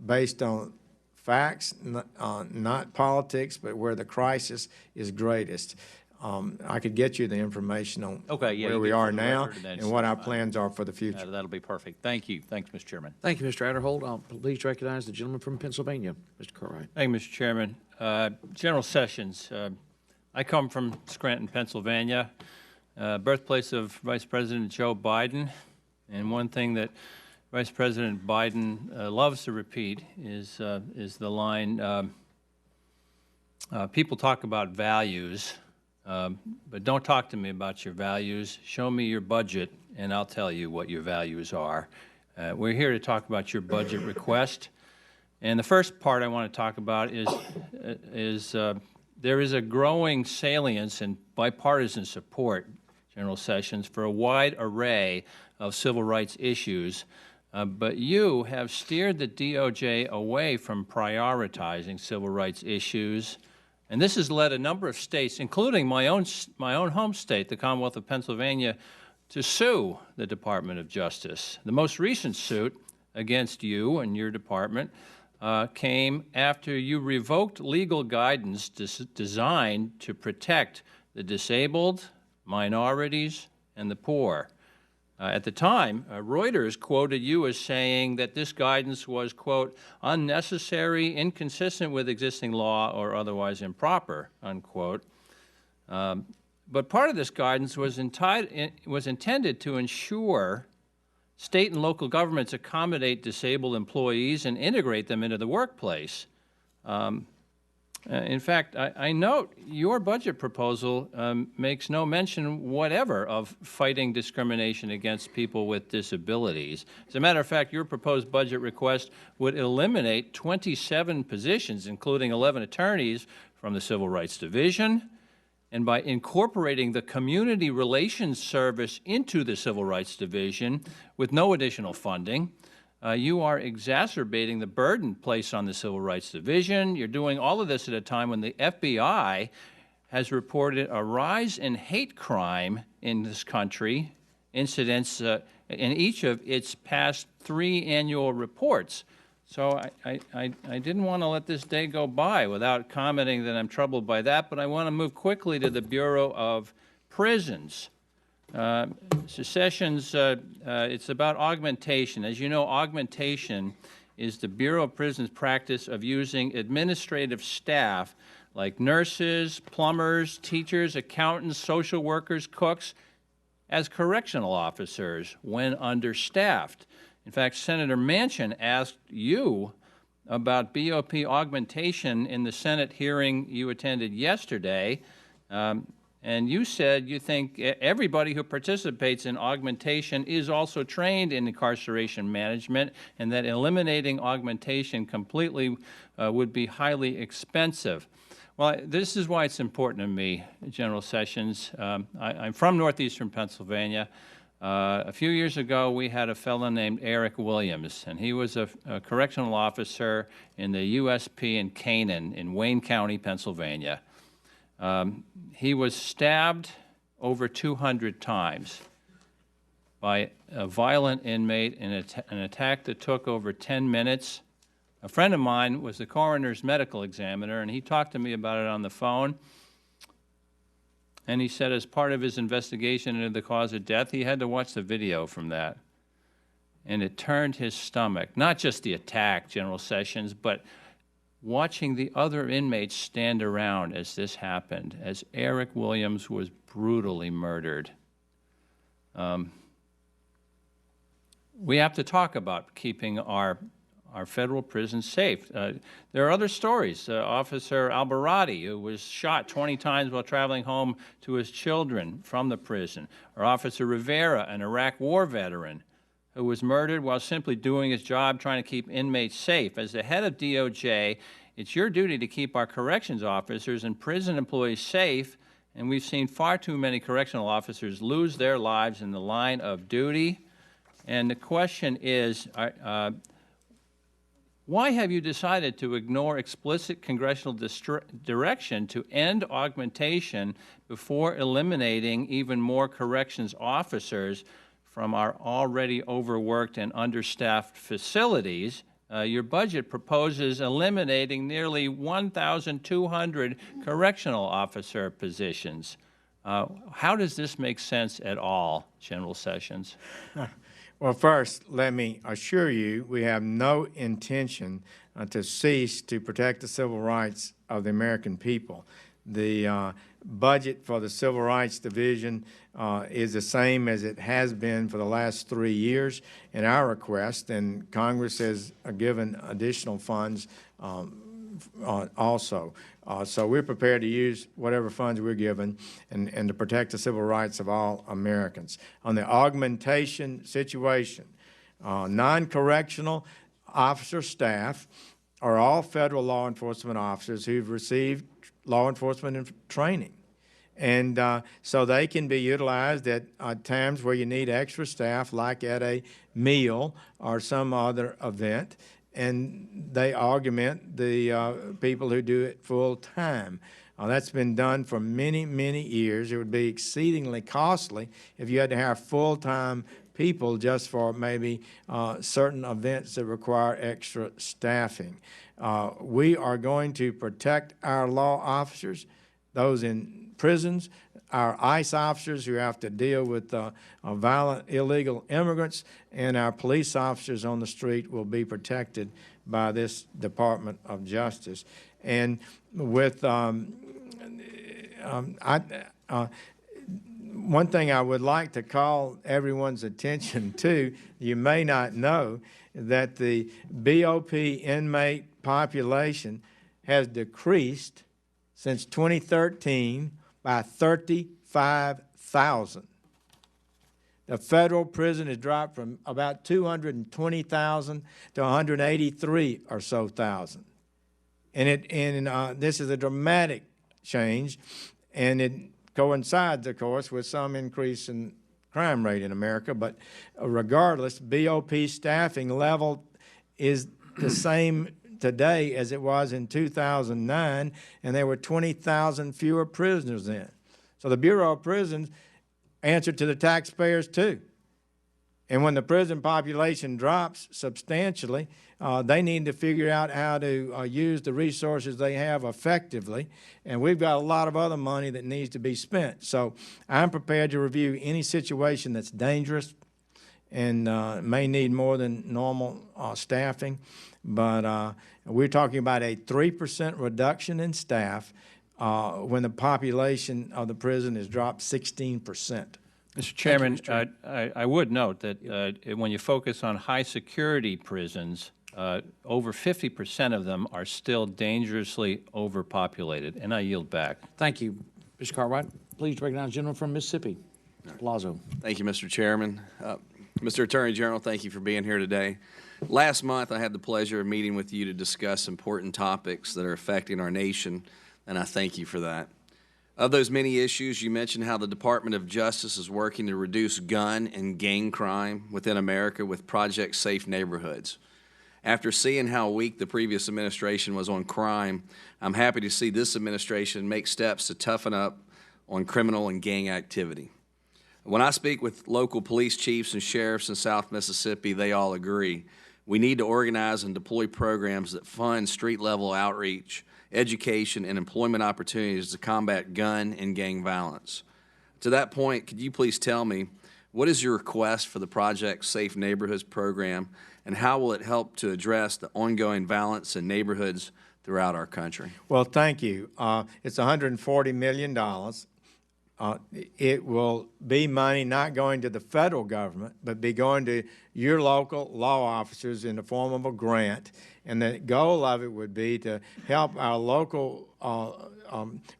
based on facts, not politics, but where the crisis is greatest. I could get you the information on Okay, yeah, where you we get it are for the now record and then and what our fine. plans are for the future. That'll be perfect. Thank you. Thanks, Mr. Chairman. Thank you, Mr. Adderhold. I'll please recognize the gentleman from Pennsylvania, Mr. Cartwright. Thank you, Mr. Chairman. General Sessions, I come from Scranton, Pennsylvania, birthplace of Vice President Joe Biden. And one thing that Vice President Biden loves to repeat is the line, people talk about values, but don't talk to me about your values. Show me your budget, and I'll tell you what your values are. We're here to talk about your budget request. And the first part I want to talk about is there is a growing salience and bipartisan support, General Sessions, for a wide array of civil rights issues, but you have steered the DOJ away from prioritizing civil rights issues, and this has led a number of states, including my own home state, the Commonwealth of Pennsylvania, to sue the Department of Justice. The most recent suit against you and your department came after you revoked legal guidance designed to protect the disabled, minorities, and the poor. At the time, Reuters quoted you as saying that this guidance was, quote, unnecessary, inconsistent with existing law, or otherwise improper, unquote. But part of this guidance was intended to ensure state and local governments accommodate disabled employees and integrate them into the workplace. In fact, I note your budget proposal makes no mention whatever of fighting discrimination against people with disabilities. As a matter of fact, your proposed budget request would eliminate 27 positions, including 11 attorneys from the Civil Rights Division, and by incorporating the Community Relations Service into the Civil Rights Division with no additional funding, you are exacerbating the burden placed on the Civil Rights Division. You're doing all of this at a time when the FBI has reported a rise in hate crime in this country, incidents in each of its past 3 annual reports. So I didn't want to let this day go by without commenting that I'm troubled by that, but I want to move quickly to the Bureau of Prisons. Sessions, it's about augmentation. As you know, augmentation is the Bureau of Prisons' practice of using administrative staff like nurses, plumbers, teachers, accountants, social workers, cooks as correctional officers when understaffed. In fact, Senator Manchin asked you about BOP augmentation in the Senate hearing you attended yesterday. And you said you think everybody who participates in augmentation is also trained in incarceration management, and that eliminating augmentation completely would be highly expensive. Well, this is why it's important to me, General Sessions. I'm from northeastern Pennsylvania. A few years ago, we had a fellow named Eric Williams, and he was a correctional officer in the USP in Canaan in Wayne County, Pennsylvania. He was stabbed over 200 times by a violent inmate in an attack that took over 10 minutes. A friend of mine was the coroner's medical examiner, and he talked to me about it on the phone. And he said as part of his investigation into the cause of death, he had to watch the video from that. And it turned his stomach. Not just the attack, General Sessions, but watching the other inmates stand around as this happened, as Eric Williams was brutally murdered. We have to talk about keeping our federal prisons safe. There are other stories. Officer Albarati, who was shot 20 times while traveling home to his children from the prison. Or Officer Rivera, an Iraq war veteran, who was murdered while simply doing his job trying to keep inmates safe. As the head of DOJ, it's your duty to keep our corrections officers and prison employees safe, and we've seen far too many correctional officers lose their lives in the line of duty. And the question is, why have you decided to ignore explicit congressional direction to end augmentation before eliminating even more corrections officers from our already overworked and understaffed facilities? your budget proposes eliminating nearly 1,200 correctional officer positions. How does this make sense at all, General Sessions? Well, first, let me assure you, we have no intention to cease to protect the civil rights of the American people. The budget for the Civil Rights Division is the same as it has been for the last 3 years in our request, and Congress has given additional funds also. So we're prepared to use whatever funds we're given and to protect the civil rights of all Americans. On the augmentation situation, non-correctional officer staff are all federal law enforcement officers who've received law enforcement training. And so they can be utilized at times where you need extra staff, like at a meal or some other event, and they augment the people who do it full time. That's been done for many, many years. It would be exceedingly costly if you had to have full-time people just for maybe certain events that require extra staffing. We are going to protect our law officers, those in prisons, our ICE officers who have to deal with violent illegal immigrants, and our police officers on the street will be protected by this Department of Justice. And with one thing I would like to call everyone's attention to, you may not know that the BOP inmate population has decreased since 2013 by 35,000. The federal prison has dropped from about 220,000 to 183 or so thousand. And this is a dramatic change, and it coincides, of course, with some increase in crime rate in America. But regardless, BOP staffing level is the same today as it was in 2009, and there were 20,000 fewer prisoners then. So the Bureau of Prisons answered to the taxpayers too. And when the prison population drops substantially, they need to figure out how to use the resources they have effectively. And we've got a lot of other money that needs to be spent. So I'm prepared to review any situation that's dangerous and may need more than normal staffing. But we're talking about a 3% reduction in staff when the population of the prison has dropped 16%. Mr. Chairman, I would note that when you focus on high-security prisons, over 50% of them are still dangerously overpopulated, and I yield back. Thank you, Mr. Cartwright. Please recognize the gentleman from Mississippi, Palazzo. Thank you, Mr. Chairman. Mr. Attorney General, thank you for being here today. Last month, I had the pleasure of meeting with you to discuss important topics that are affecting our nation, and I thank you for that. Of those many issues, you mentioned how the Department of Justice is working to reduce gun and gang crime within America with Project Safe Neighborhoods. After seeing how weak the previous administration was on crime, I'm happy to see this administration make steps to toughen up on criminal and gang activity. When I speak with local police chiefs and sheriffs in South Mississippi, they all agree. We need to organize and deploy programs that fund street-level outreach, education, and employment opportunities to combat gun and gang violence. To that point, could you please tell me, what is your request for the Project Safe Neighborhoods program, and how will it help to address the ongoing violence in neighborhoods throughout our country? Well, thank you. It's $140 million. It will be money not going to the federal government, but be going to your local law officers in the form of a grant. And the goal of it would be to help our local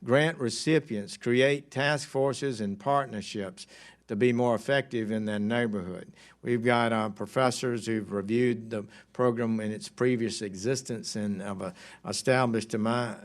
grant recipients create task forces and partnerships to be more effective in their neighborhood. We've got professors who've reviewed the program in its previous existence and have established, to my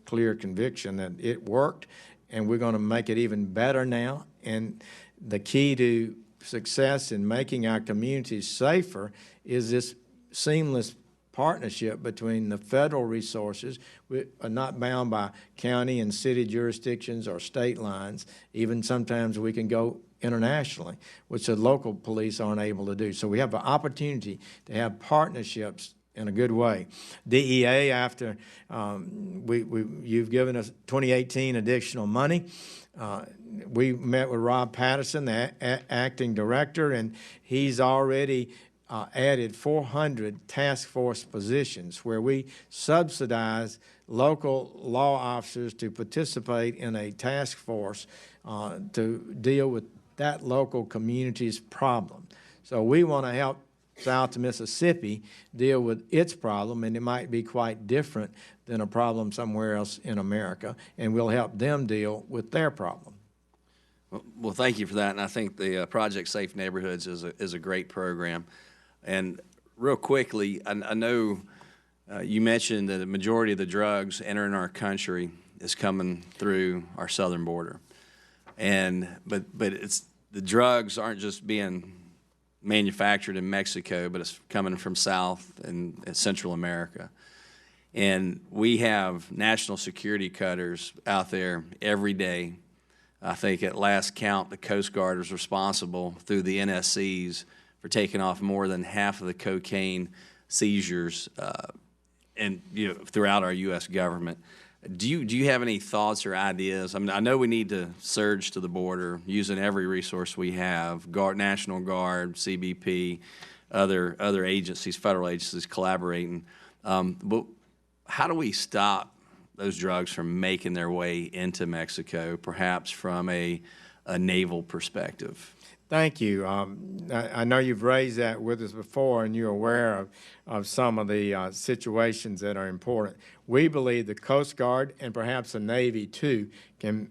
clear conviction, that it worked, and we're going to make it even better now. And the key to success in making our communities safer is this seamless partnership between the federal resources. We are not bound by county and city jurisdictions or state lines. Even sometimes we can go internationally, which the local police aren't able to do. So we have an opportunity to have partnerships in a good way. DEA, after you've given us 2018 additional money, we met with Rob Patterson, the acting director, and he's already added 400 task force positions where we subsidize local law officers to participate in a task force to deal with that local community's problem. So we want to help South Mississippi deal with its problem, and it might be quite different than a problem somewhere else in America, and we'll help them deal with their problem. Well, thank you for that, and I think the Project Safe Neighborhoods is a great program. And real quickly, I know you mentioned that the majority of the drugs entering our country is coming through our southern border, but it's the drugs aren't just being manufactured in Mexico, but it's coming from South and Central America. And we have national security cutters out there every day. I think at last count, the Coast Guard was responsible through the NSCs for taking off more than half of the cocaine seizures throughout our U.S. government. Do you have any thoughts or ideas? I mean, I know we need to surge to the border using every resource we have, National Guard, CBP, other agencies, federal agencies collaborating. But how do we stop those drugs from making their way into Mexico, perhaps from a naval perspective? Thank you. I know you've raised that with us before, and you're aware of some of the situations that are important. We believe the Coast Guard and perhaps the Navy too the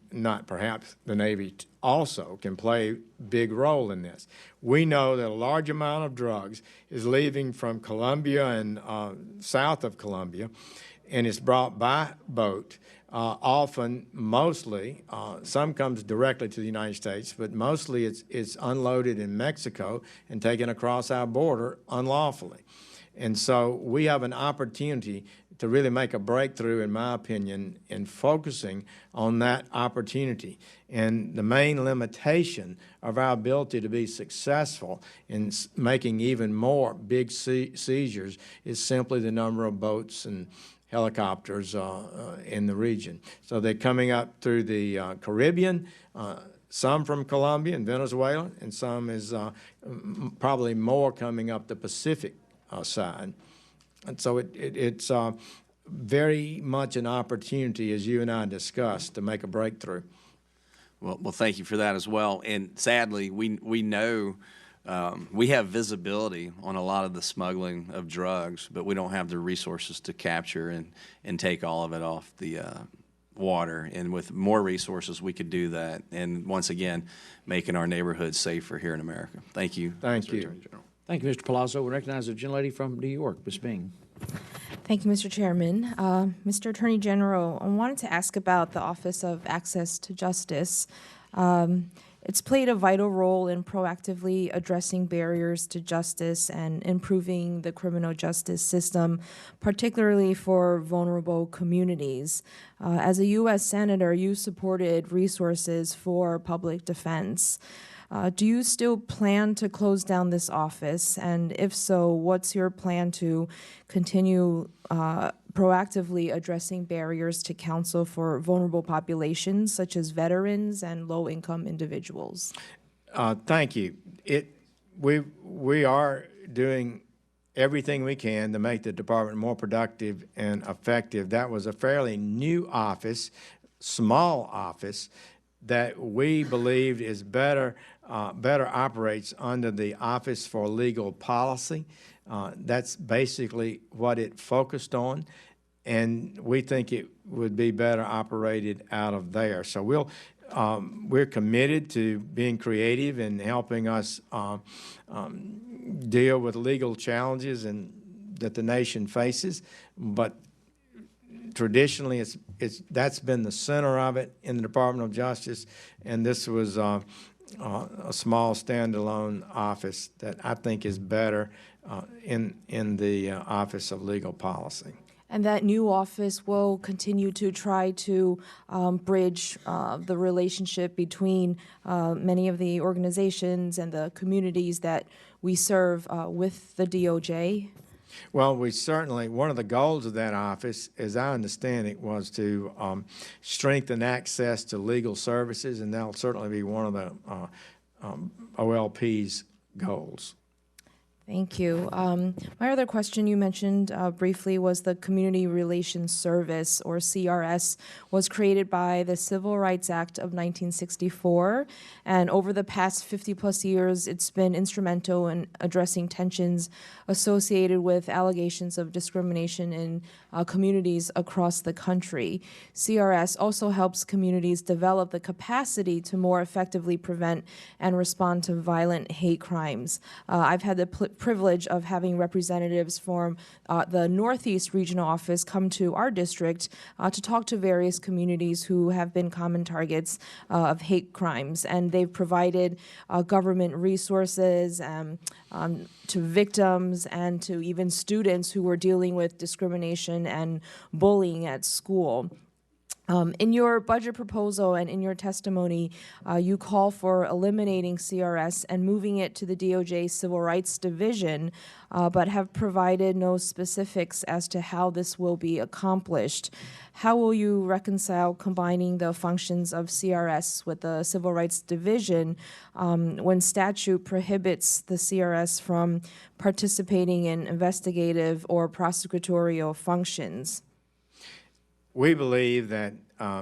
Navy also can play a big role in this. We know that a large amount of drugs is leaving from Colombia and south of Colombia, and it's brought by boat. Often, mostly, some comes directly to the United States, but mostly it's unloaded in Mexico and taken across our border unlawfully. And so we have an opportunity to really make a breakthrough, in my opinion, in focusing on that opportunity. And the main limitation of our ability to be successful in making even more big seizures is simply the number of boats and helicopters in the region. So they're coming up through the Caribbean, some from Colombia and Venezuela, and some is probably more coming up the Pacific side. And so it's very much an opportunity, as you and I discussed, to make a breakthrough. Well, thank you for that as well. And sadly, we know we have visibility on a lot of the smuggling of drugs, but we don't have the resources to capture and take all of it off the water. And with more resources, we could do that. And once again, making our neighborhoods safer here in America. Thank you. Thank Mr. you. Attorney General. Thank you, Mr. Palazzo. We recognize the gentlelady from New York, Ms. Bing. Thank you, Mr. Chairman. Mr. Attorney General, I wanted to ask about the Office of Access to Justice. It's played a vital role in proactively addressing barriers to justice and improving the criminal justice system, particularly for vulnerable communities. As a U.S. Senator, you supported resources for public defense. Do you still plan to close down this office? And if so, what's your plan to continue proactively addressing barriers to counsel for vulnerable populations, such as veterans and low-income individuals? Thank you. We are doing everything we can to make the department more productive and effective. That was a fairly new office, small office, that we believed is better operates under the Office for Legal Policy. That's basically what it focused on, and we think it would be better operated out of there. So we're committed to being creative and helping us deal with legal challenges that the nation faces, but traditionally, that's been the center of it in the Department of Justice, and this was a small standalone office that I think is better in the Office of Legal Policy. And that new office will continue to try to bridge the relationship between many of the organizations and the communities that we serve with the DOJ? Well, we certainly, one of the goals of that office, as I understand it, was to strengthen access to legal services, and that'll certainly be one of the OLP's goals. Thank you. My other question you mentioned briefly was the Community Relations Service, or CRS, was created by the Civil Rights Act of 1964, and over the past 50-plus years, it's been instrumental in addressing tensions associated with allegations of discrimination in communities across the country. CRS also helps communities develop the capacity to more effectively prevent and respond to violent hate crimes. I've had the privilege of having representatives from the Northeast Regional Office come to our district to talk to various communities who have been common targets of hate crimes, and they've provided government resources to victims and to even students who were dealing with discrimination and bullying at school. In your budget proposal and in your testimony, you call for eliminating CRS and moving it to the DOJ Civil Rights Division, but have provided no specifics as to how this will be accomplished. How will you reconcile combining the functions of CRS with the Civil Rights Division when statute prohibits the CRS from participating in investigative or prosecutorial functions? We believe that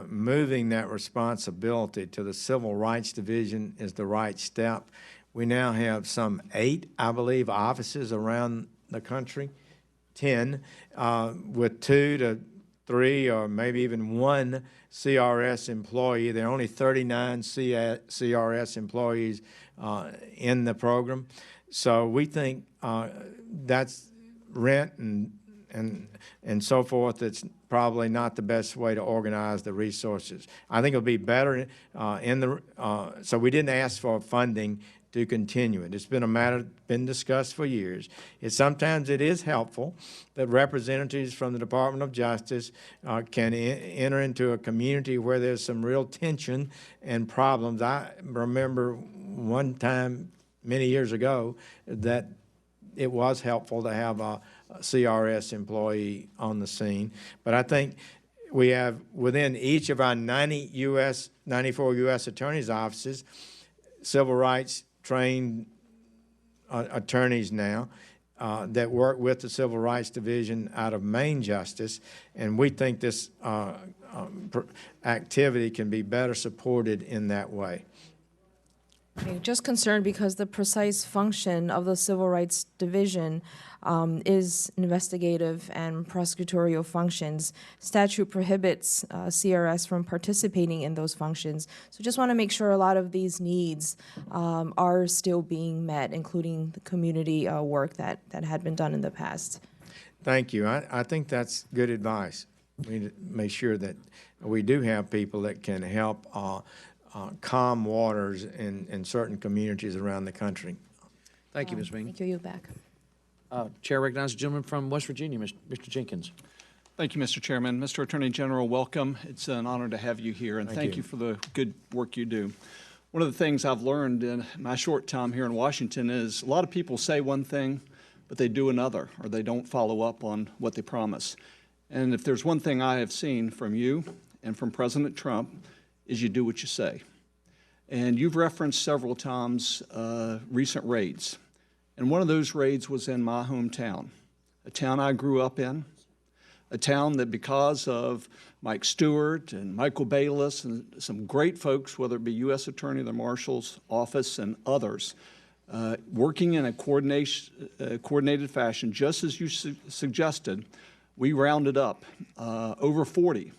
moving that responsibility to the Civil Rights Division is the right step. We now have some 8, I believe, offices around the country, 10, with 2 to 3 or maybe even 1 CRS employee. There are only 39 CRS employees in the program. So we think that's rent and so forth. It's probably not the best way to organize the resources. I think it'll be better so we didn't ask for funding to continue it. It's been a matter been discussed for years. Sometimes it is helpful that representatives from the Department of Justice can enter into a community where there's some real tension and problems. I remember one time many years ago that it was helpful to have a CRS employee on the scene. But I think we have within each of our 94 U.S. attorneys' offices, civil rights trained attorneys now that work with the Civil Rights Division out of Main Justice, and we think this activity can be better supported in that way. Just concerned because the precise function of the Civil Rights Division is investigative and prosecutorial functions. Statute prohibits CRS from participating in those functions. So just want to make sure a lot of these needs are still being met, including the community work that had been done in the past. Thank you. I think that's good advice. We need to make sure that we do have people that can help calm waters in certain communities around the country. Thank you, Ms. Bing. Thank you. Back. Chair recognizes the gentleman from West Virginia, Mr. Jenkins. Thank you, Mr. Chairman. Mr. Attorney General, welcome. It's an honor to have you here, and thank you for the good work you do. One of the things I've learned in my short time here in Washington is a lot of people say one thing, but they do another, or they don't follow up on what they promise. And if there's one thing I have seen from you and from President Trump, is you do what you say. And you've referenced several times recent raids. And one of those raids was in my hometown, a town I grew up in, a town that because of Mike Stewart and Michael Bayless and some great folks, whether it be U.S. Attorney, the Marshal's Office, and others, working in a coordinated fashion, just as you suggested, we rounded up over 40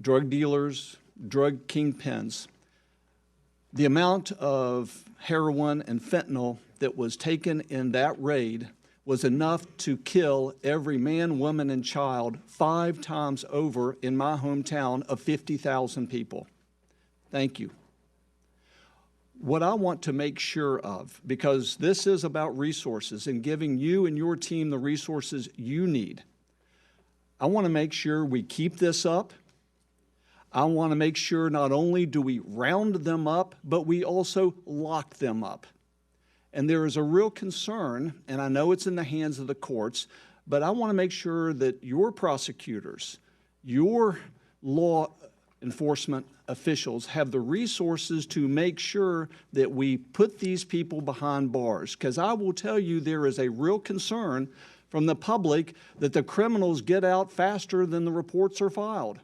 drug dealers, drug kingpins. The amount of heroin and fentanyl that was taken in that raid was enough to kill every man, woman, and child 5 times over in my hometown of 50,000 people. Thank you. What I want to make sure of, because this is about resources and giving you and your team the resources you need, I want to make sure we keep this up. I want to make sure not only do we round them up, but we also lock them up. And there is a real concern, and I know it's in the hands of the courts, but I want to make sure that your prosecutors, your law enforcement officials have the resources to make sure that we put these people behind bars. Because I will tell you, there is a real concern from the public that the criminals get out faster than the reports are filed.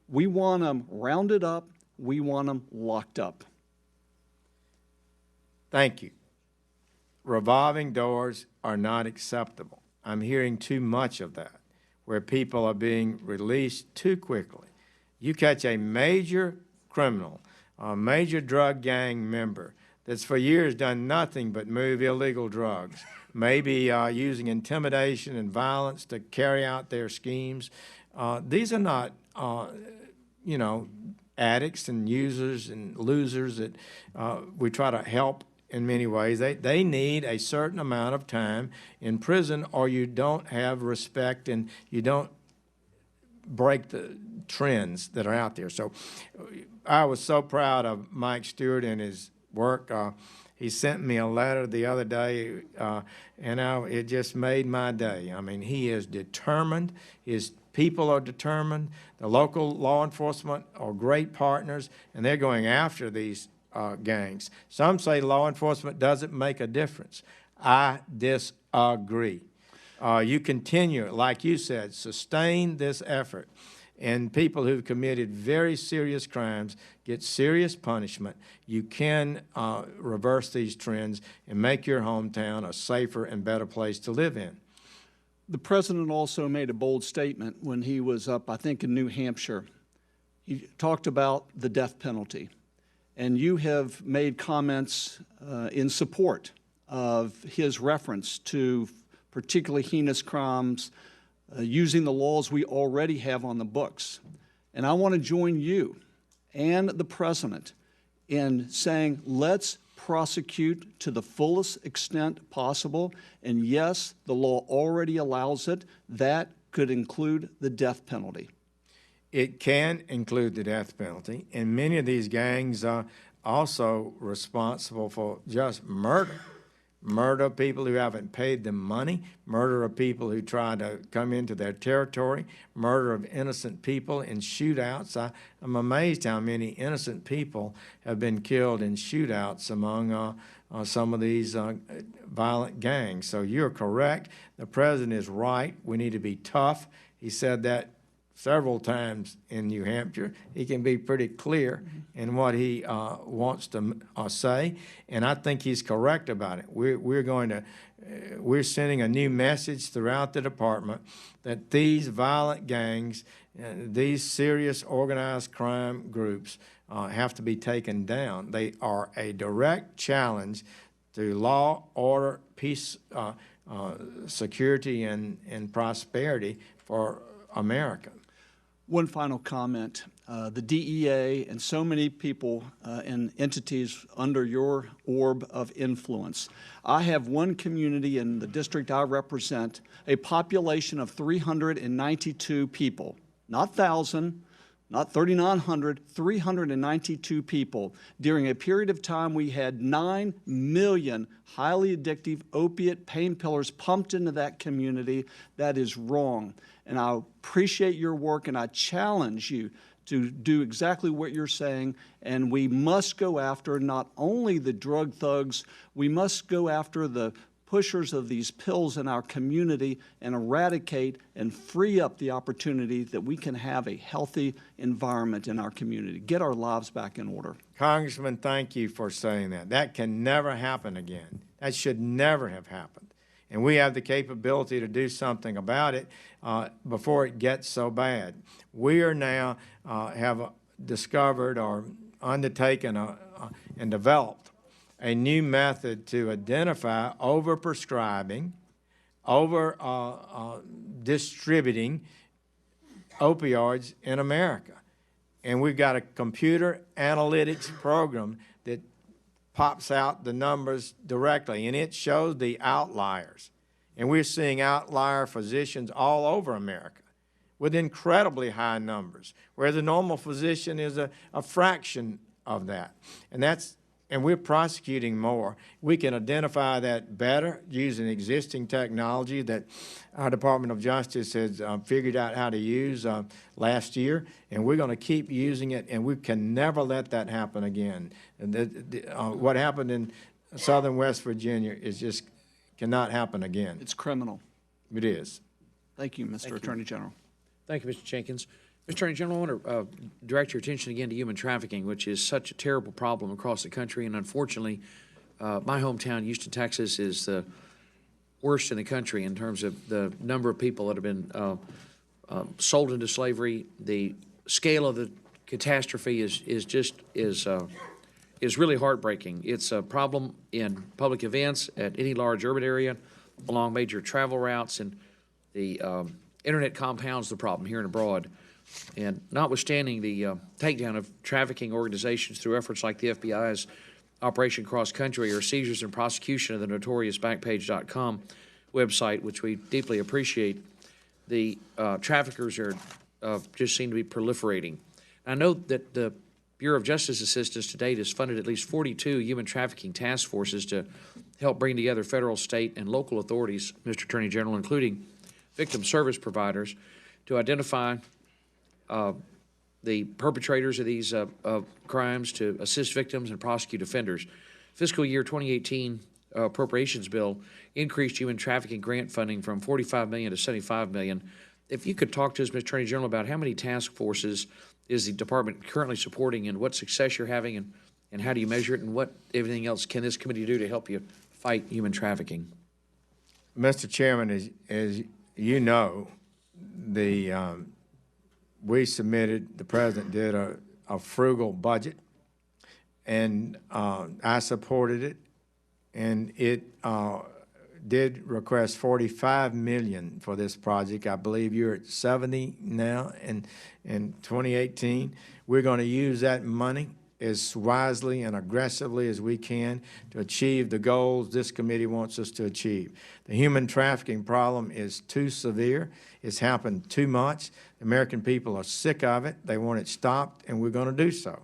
We want them rounded up. We want them locked up. Thank you. Revolving doors are not acceptable. I'm hearing too much of that, where people are being released too quickly. You catch a major criminal, a major drug gang member that's for years done nothing but move illegal drugs, maybe using intimidation and violence to carry out their schemes. These are not, you know, addicts and users and losers that we try to help in many ways. They need a certain amount of time in prison, or you don't have respect and you don't break the trends that are out there. So I was so proud of Mike Stewart and his work. He sent me a letter the other day, and it just made my day. I mean, he is determined. His people are determined. The local law enforcement are great partners, and they're going after these gangs. Some say law enforcement doesn't make a difference. I disagree. You continue, like you said, sustain this effort, and people who've committed very serious crimes get serious punishment. You can reverse these trends and make your hometown a safer and better place to live in. The president also made a bold statement when he was up, I think, in New Hampshire. He talked about the death penalty, and you have made comments in support of his reference to particularly heinous crimes, using the laws we already have on the books. And I want to join you and the president in saying, let's prosecute to the fullest extent possible. And yes, the law already allows it. That could include the death penalty. It can include the death penalty, and many of these gangs are also responsible for just murder. Murder of people who haven't paid them money, murder of people who try to come into their territory, murder of innocent people in shootouts. I'm amazed how many innocent people have been killed in shootouts among some of these violent gangs. So you're correct. The president is right. We need to be tough. He said that several times in New Hampshire. He can be pretty clear in what he wants to say, and I think he's correct about it. We're sending a new message throughout the department that these violent gangs, these serious organized crime groups have to be taken down. They are a direct challenge to law, order, peace, security, and prosperity for America. One final comment. The DEA and so many people and entities under your orb of influence. I have one community in the district I represent, a population of 392 people, not 1,000, not 3,900, 392 people. During a period of time, we had 9 million highly addictive opiate painkillers pumped into that community. That is wrong. And I appreciate your work, and I challenge you to do exactly what you're saying. And we must go after not only the drug thugs, we must go after the pushers of these pills in our community and eradicate and free up the opportunity that we can have a healthy environment in our community, get our lives back in order. Congressman, thank you for saying that. That can never happen again. That should never have happened. And we have the capability to do something about it before it gets so bad. We are now have discovered or undertaken and developed a new method to identify over-prescribing, distributing opioids in America. And we've got a computer analytics program that pops out the numbers directly, and it shows the outliers. And we're seeing outlier physicians all over America with incredibly high numbers, where the normal physician is a fraction of that. And that's and we're prosecuting more. We can identify that better using existing technology that our Department of Justice has figured out how to use last year, and we're going to keep using it, and we can never let that happen again. And what happened in southern West Virginia is just cannot happen again. It's criminal. It is. Thank you, Mr. Attorney General. Thank you, Mr. Jenkins. Mr. Attorney General, I want to direct your attention again to human trafficking, which is such a terrible problem across the country. And unfortunately, my hometown, Houston, Texas, is the worst in the country in terms of the number of people that have been sold into slavery. The scale of the catastrophe is really heartbreaking. It's a problem in public events at any large urban area, along major travel routes, and the internet compounds the problem here and abroad. And notwithstanding the takedown of trafficking organizations through efforts like the FBI's Operation Cross Country or seizures and prosecution of the notorious Backpage.com website, which we deeply appreciate, the traffickers are just seem to be proliferating. I know that the Bureau of Justice Assistance to date has funded at least 42 human trafficking task forces to help bring together federal, state, and local authorities, Mr. Attorney General, including victim service providers, to identify the perpetrators of these crimes, to assist victims and prosecute offenders. Fiscal year 2018 appropriations bill increased human trafficking grant funding from $45 million to $75 million. If you could talk to us, Mr. Attorney General, about how many task forces is the department currently supporting, and what success you're having, and how do you measure it, and what everything else can this committee do to help you fight human trafficking? Mr. Chairman, as you know, we submitted, the President did a frugal budget, and I supported it, and it did request $45 million for this project. I believe you're at 70 now in 2018. We're going to use that money as wisely and aggressively as we can to achieve the goals this committee wants us to achieve. The human trafficking problem is too severe. It's happened too much. The American people are sick of it. They want it stopped, and we're going to do so.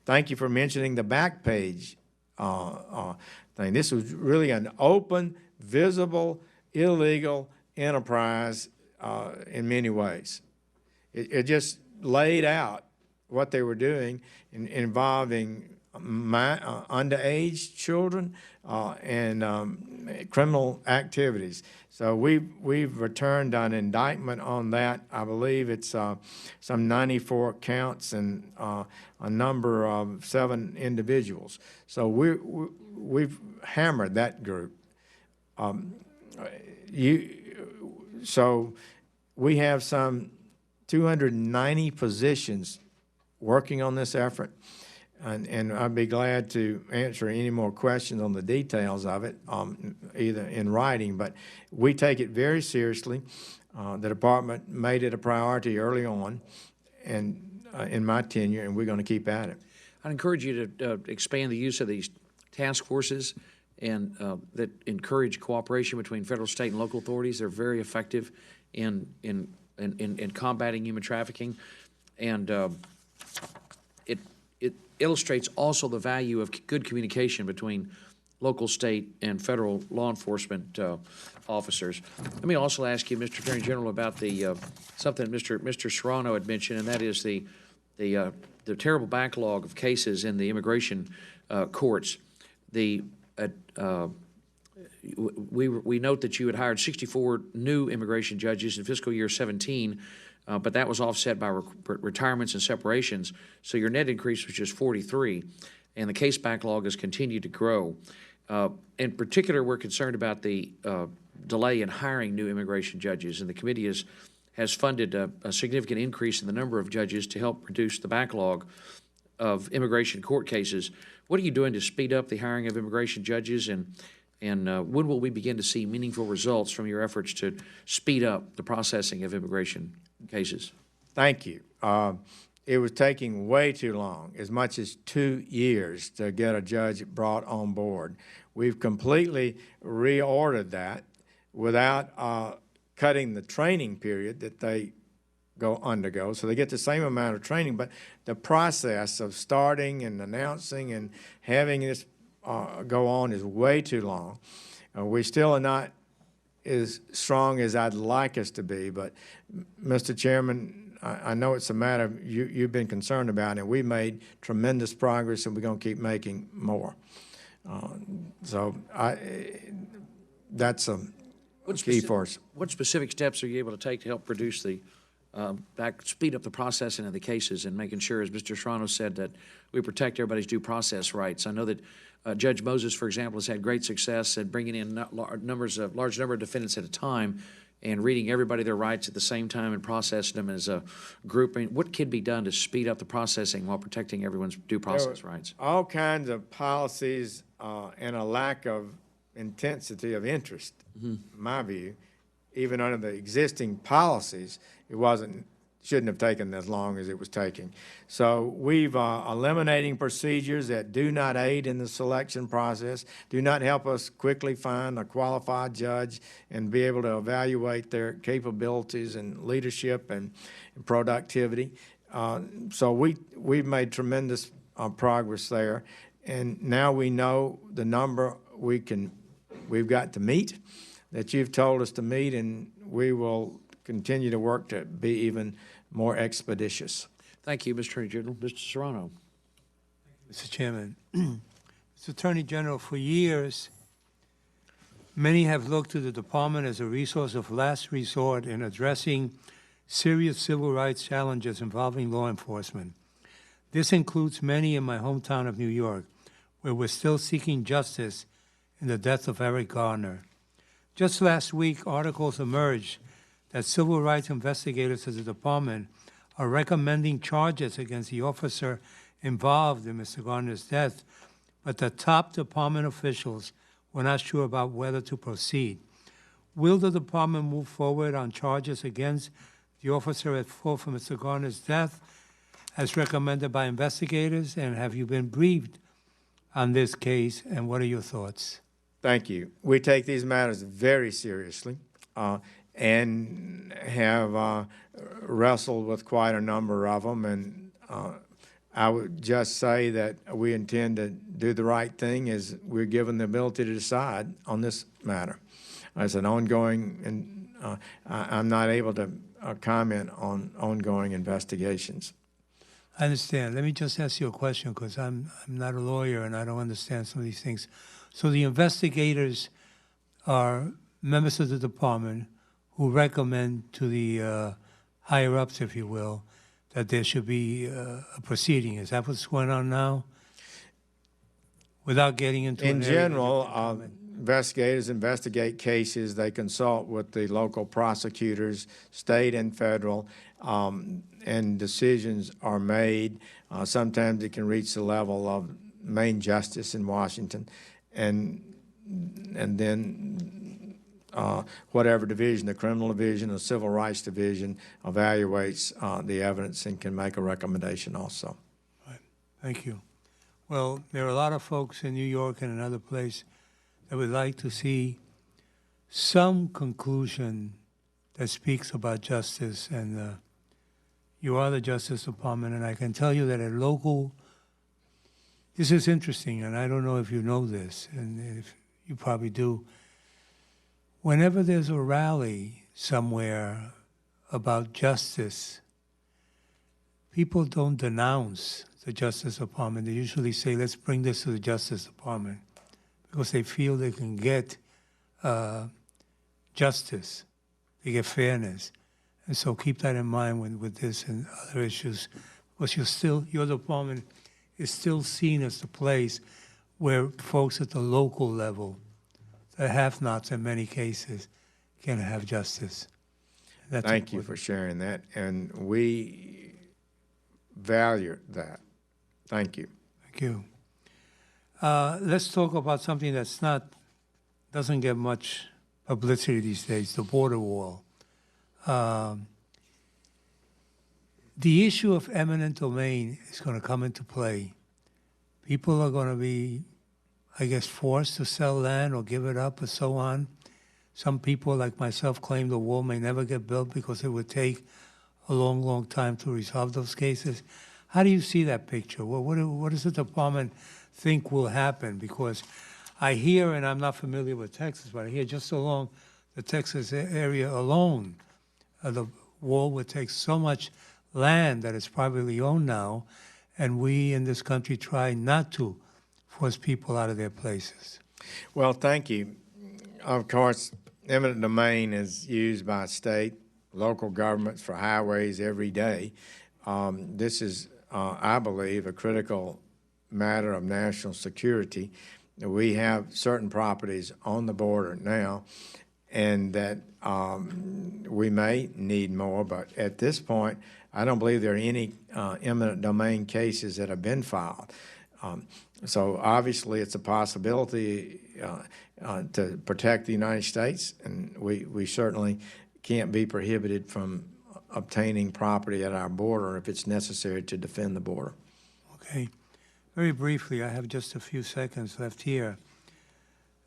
Thank you for mentioning the Backpage thing. This was really an open, visible, illegal enterprise in many ways. It just laid out what they were doing involving underage children and criminal activities. So we've returned an indictment on that. I believe it's some 94 counts and a number of 7 individuals. So we've hammered that group. So we have some 290 positions working on this effort, and I'd be glad to answer any more questions on the details of it, either in writing, but we take it very seriously. The department made it a priority early on and in my tenure, and we're going to keep at it. I'd encourage you to expand the use of these task forces and that encourage cooperation between federal, state, and local authorities. They're very effective in combating human trafficking, and it illustrates also the value of good communication between local, state, and federal law enforcement officers. Let me also ask you, Mr. Attorney General, about the something Mr. Serrano had mentioned, and that is the terrible backlog of cases in the immigration courts. We note that you had hired 64 new immigration judges in fiscal year 17, but that was offset by retirements and separations. So your net increase was just 43, and the case backlog has continued to grow. In particular, we're concerned about the delay in hiring new immigration judges, and the committee has funded a significant increase in the number of judges to help reduce the backlog of immigration court cases. What are you doing to speed up the hiring of immigration judges, and when will we begin to see meaningful results from your efforts to speed up the processing of immigration cases? Thank you. It was taking way too long, as much as 2 years, to get a judge brought on board. We've completely reordered that without cutting the training period that undergo. So they get the same amount of training, but the process of starting and announcing and having this go on is way too long. We still are not as strong as I'd like us to be, but Mr. Chairman, I know it's a matter you've been concerned about, and we've made tremendous progress, and we're going to keep making more. That's a key for us. What specific steps are you able to take to help reduce the, speed up the processing of the cases and making sure, as Mr. Serrano said, that we protect everybody's due process rights? I know that Judge Moses, for example, has had great success at bringing in large number of defendants at a time and reading everybody their rights at the same time and processing them as a group. I mean, what can be done to speed up the processing while protecting everyone's due process rights? All kinds of policies and a lack of intensity of interest, in my view. Even under the existing policies, it shouldn't have taken as long as it was taking. So we've eliminating procedures that do not aid in the selection process, do not help us quickly find a qualified judge and be able to evaluate their capabilities and leadership and productivity. So we've made tremendous progress there. And now we know the number we've got to meet, that you've told us to meet, and we will continue to work to be even more expeditious. Thank you, Mr. Attorney General. Mr. Serrano. Mr. Chairman. Mr. Attorney General, for years, many have looked to the department as a resource of last resort in addressing serious civil rights challenges involving law enforcement. This includes many in my hometown of New York, where we're still seeking justice in the death of Eric Garner. Just last week, articles emerged that civil rights investigators at the department are recommending charges against the officer involved in Mr. Garner's death, but the top department officials were not sure about whether to proceed. Will the department move forward on charges against the officer at fault for Mr. Garner's death, as recommended by investigators, and have you been briefed on this case, and what are your thoughts? Thank you. We take these matters very seriously and have wrestled with quite a number of them. And I would just say that we intend to do the right thing as we're given the ability to decide on this matter. It's an ongoing, and I'm not able to comment on ongoing investigations. I understand. Let me just ask you a question, because I'm not a lawyer and I don't understand some of these things. So the investigators are members of the department who recommend to the higher-ups, if you will, that there should be a proceeding. Is that what's going on now? Without getting into in general, investigators investigate cases. They consult with the local prosecutors, state and federal, and decisions are made. Sometimes it can reach the level of main justice in Washington, and then whatever division, the criminal division, the civil rights division, evaluates the evidence and can make a recommendation also. Right. Thank you. Well, there are a lot of folks in New York and another place that would like to see some conclusion that speaks about justice, and you are the Justice Department, and I can tell you that at local, this is interesting, and I don't know if you know this, and if you probably do. Whenever there's a rally somewhere about justice, people don't denounce the Justice Department. They usually say, let's bring this to the Justice Department, because they feel they can get justice, they get fairness. And so keep that in mind with this and other issues, because your department is still seen as the place where folks at the local level, the have-nots in many cases, can have justice. That's Thank you for sharing that, and we value that. Thank you. Thank you. Let's talk about something doesn't get much publicity these days, the border wall. The issue of eminent domain is going to come into play. People are going to be, I guess, forced to sell land or give it up or so on. Some people, like myself, claim the wall may never get built because it would take a long, long time to resolve those cases. How do you see that picture? What does the department think will happen? Because I hear, and I'm not familiar with Texas, but I hear just along the Texas area alone, the wall would take so much land that is privately owned now, and we in this country try not to force people out of their places. Well, thank you. Of course, eminent domain is used by state, local governments for highways every day. This is, I believe, a critical matter of national security. We have certain properties on the border now, and that we may need more, but at this point, I don't believe there are any eminent domain cases that have been filed. So obviously, it's a possibility to protect the United States, and we certainly can't be prohibited from obtaining property at our border if it's necessary to defend the border. Okay. Very briefly, I have just a few seconds left here.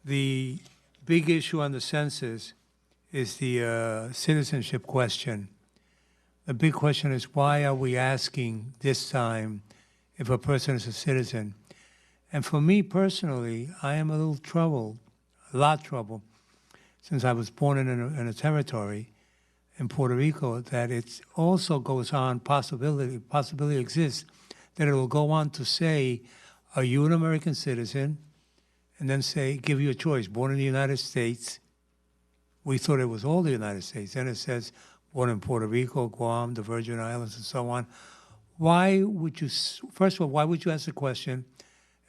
The big issue on the census is the citizenship question. The big question is, why are we asking this time if a person is a citizen? And for me personally, I am a little troubled, a lot troubled, since I was born in a territory in Puerto Rico, that it also goes on, possibility exists, that it will go on to say, are you an American citizen? And then say, give you a choice, born in the United States. We thought it was all the United States. Then it says, born in Puerto Rico, Guam, the Virgin Islands, and so on. Why would you, first of all, why would you ask the question?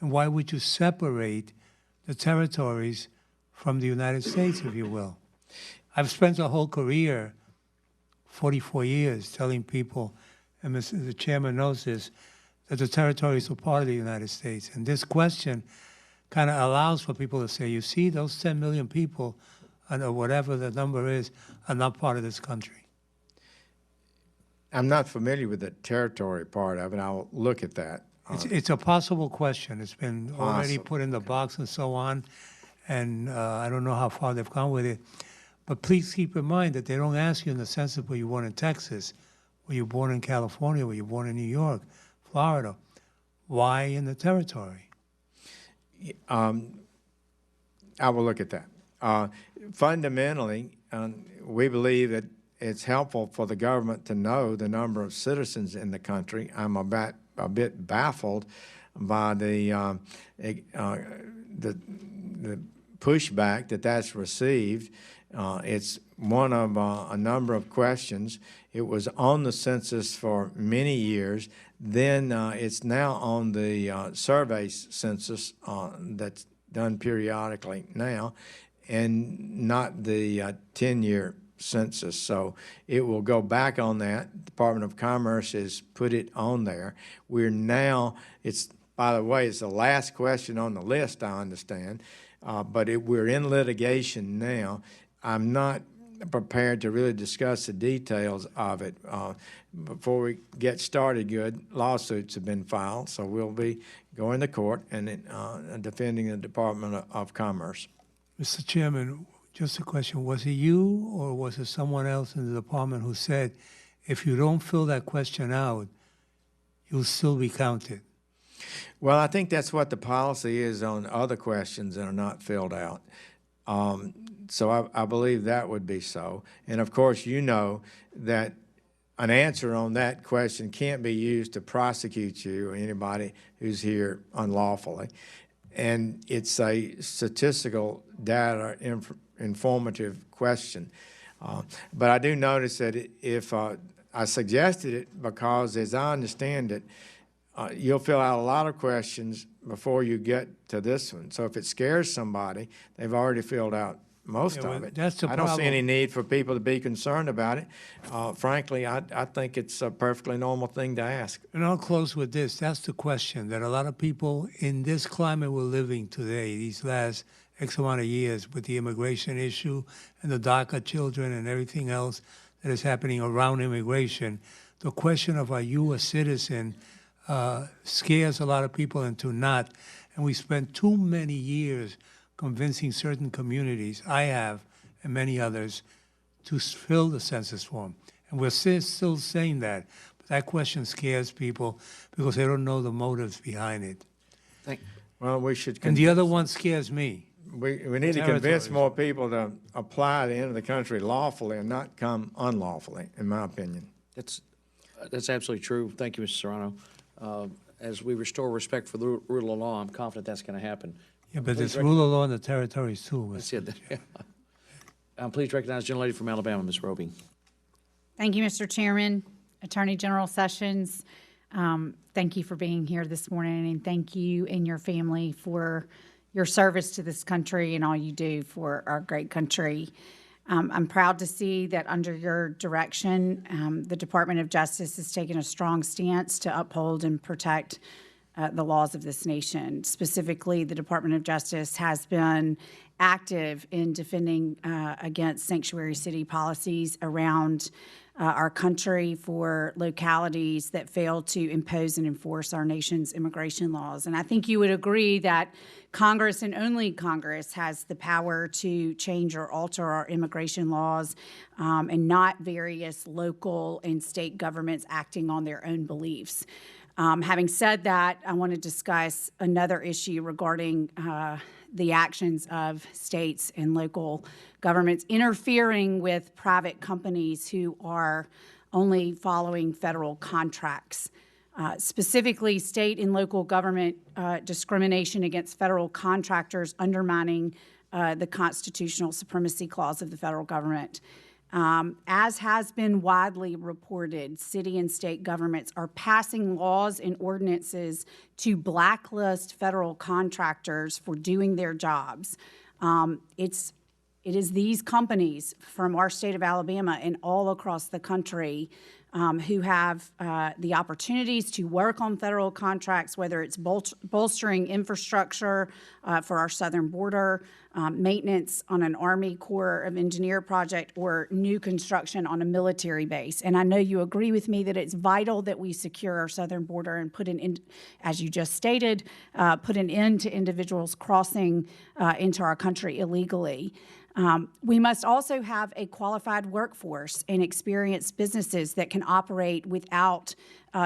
And why would you separate the territories from the United States, if you will? I've spent a whole career, 44 years, telling people, and the chairman knows this, that the territories are part of the United States. And this question kind of allows for people to say, you see, those 10 million people, or whatever the number is, are not part of this country. I'm not familiar with the territory part of it. I'll look at that. It's a possible question. It's been already put in the box and so on, and I don't know how far they've gone with it. But please keep in mind that they don't ask you in the census, were you born in Texas, were you born in California, were you born in New York, Florida? Why in the territory? I will look at that. Fundamentally, we believe that it's helpful for the government to know the number of citizens in the country. I'm a bit baffled by the pushback that's received. It's one of a number of questions. It was on the census for many years. Then it's now on the survey census that's done periodically now, and not the 10-year census. So it will go back on that. Department of Commerce has put it on there. We're now, by the way, it's the last question on the list, I understand, but we're in litigation now. I'm not prepared to really discuss the details of it. Before we get started good, lawsuits have been filed, so we'll be going to court and defending the Department of Commerce. Mr. Chairman, just a question. Was it you or was it someone else in the department who said, if you don't fill that question out, you'll still be counted? Well, I think that's what the policy is on other questions that are not filled out. So I believe that would be so. And of course, you know that an answer on that question can't be used to prosecute you or anybody who's here unlawfully. And it's a statistical data informative question. But I do notice that if I suggested it because, as I understand it, you'll fill out a lot of questions before you get to this one. So if it scares somebody, they've already filled out most of it. That's the I don't see problem. any need for people to be concerned about it. Frankly, I think it's a perfectly normal thing to ask. And I'll close with this. That's the question that a lot of people in this climate we're living today, these last X amount of years, with the immigration issue and the DACA children and everything else that is happening around immigration, the question of are you a citizen scares a lot of people into not. And we spent too many years convincing certain communities, I have, and many others, to fill the census form. And we're still saying that. But that question scares people because they don't know the motives behind it. Well, we should. And the other one scares me. We need to convince more people to apply to enter the country lawfully and not come unlawfully, in my opinion. That's absolutely true. Thank you, Mr. Serrano. As we restore respect for the rule of law, I'm confident that's going to happen. Yeah, but there's rule of law in the territories too. That's it. Please recognize the gentlelady from Alabama, Ms. Roby. Thank you, Mr. Chairman. Attorney General Sessions, thank you for being here this morning, and thank you and your family for your service to this country and all you do for our great country. I'm proud to see that under your direction, the Department of Justice has taken a strong stance to uphold and protect the laws of this nation. Specifically, the Department of Justice has been active in defending against sanctuary city policies around our country for localities that fail to impose and enforce our nation's immigration laws. And I think you would agree that Congress and only Congress has the power to change or alter our immigration laws, and not various local and state governments acting on their own beliefs. Having said that, I want to discuss another issue regarding the actions of states and local governments interfering with private companies who are only following federal contracts. Specifically, state and local government discrimination against federal contractors undermining the constitutional supremacy clause of the federal government. As has been widely reported, city and state governments are passing laws and ordinances to blacklist federal contractors for doing their jobs. It is these companies from our state of Alabama and all across the country who have the opportunities to work on federal contracts, whether it's bolstering infrastructure for our southern border, maintenance on an Army Corps of Engineer project, or new construction on a military base. And I know you agree with me that it's vital that we secure our southern border and put an end, as you just stated, put an end to individuals crossing into our country illegally. We must also have a qualified workforce and experienced businesses that can operate without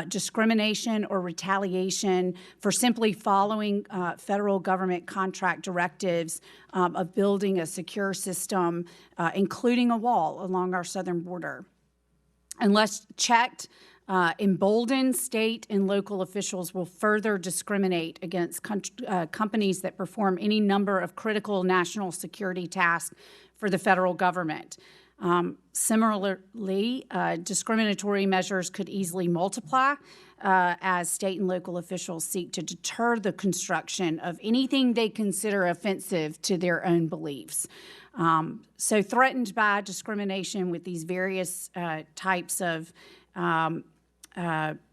discrimination or retaliation for simply following federal government contract directives of building a secure system, including a wall along our southern border. Unless checked, emboldened state and local officials will further discriminate against companies that perform any number of critical national security tasks for the federal government. Similarly, discriminatory measures could easily multiply as state and local officials seek to deter the construction of anything they consider offensive to their own beliefs. So threatened by discrimination with these various types of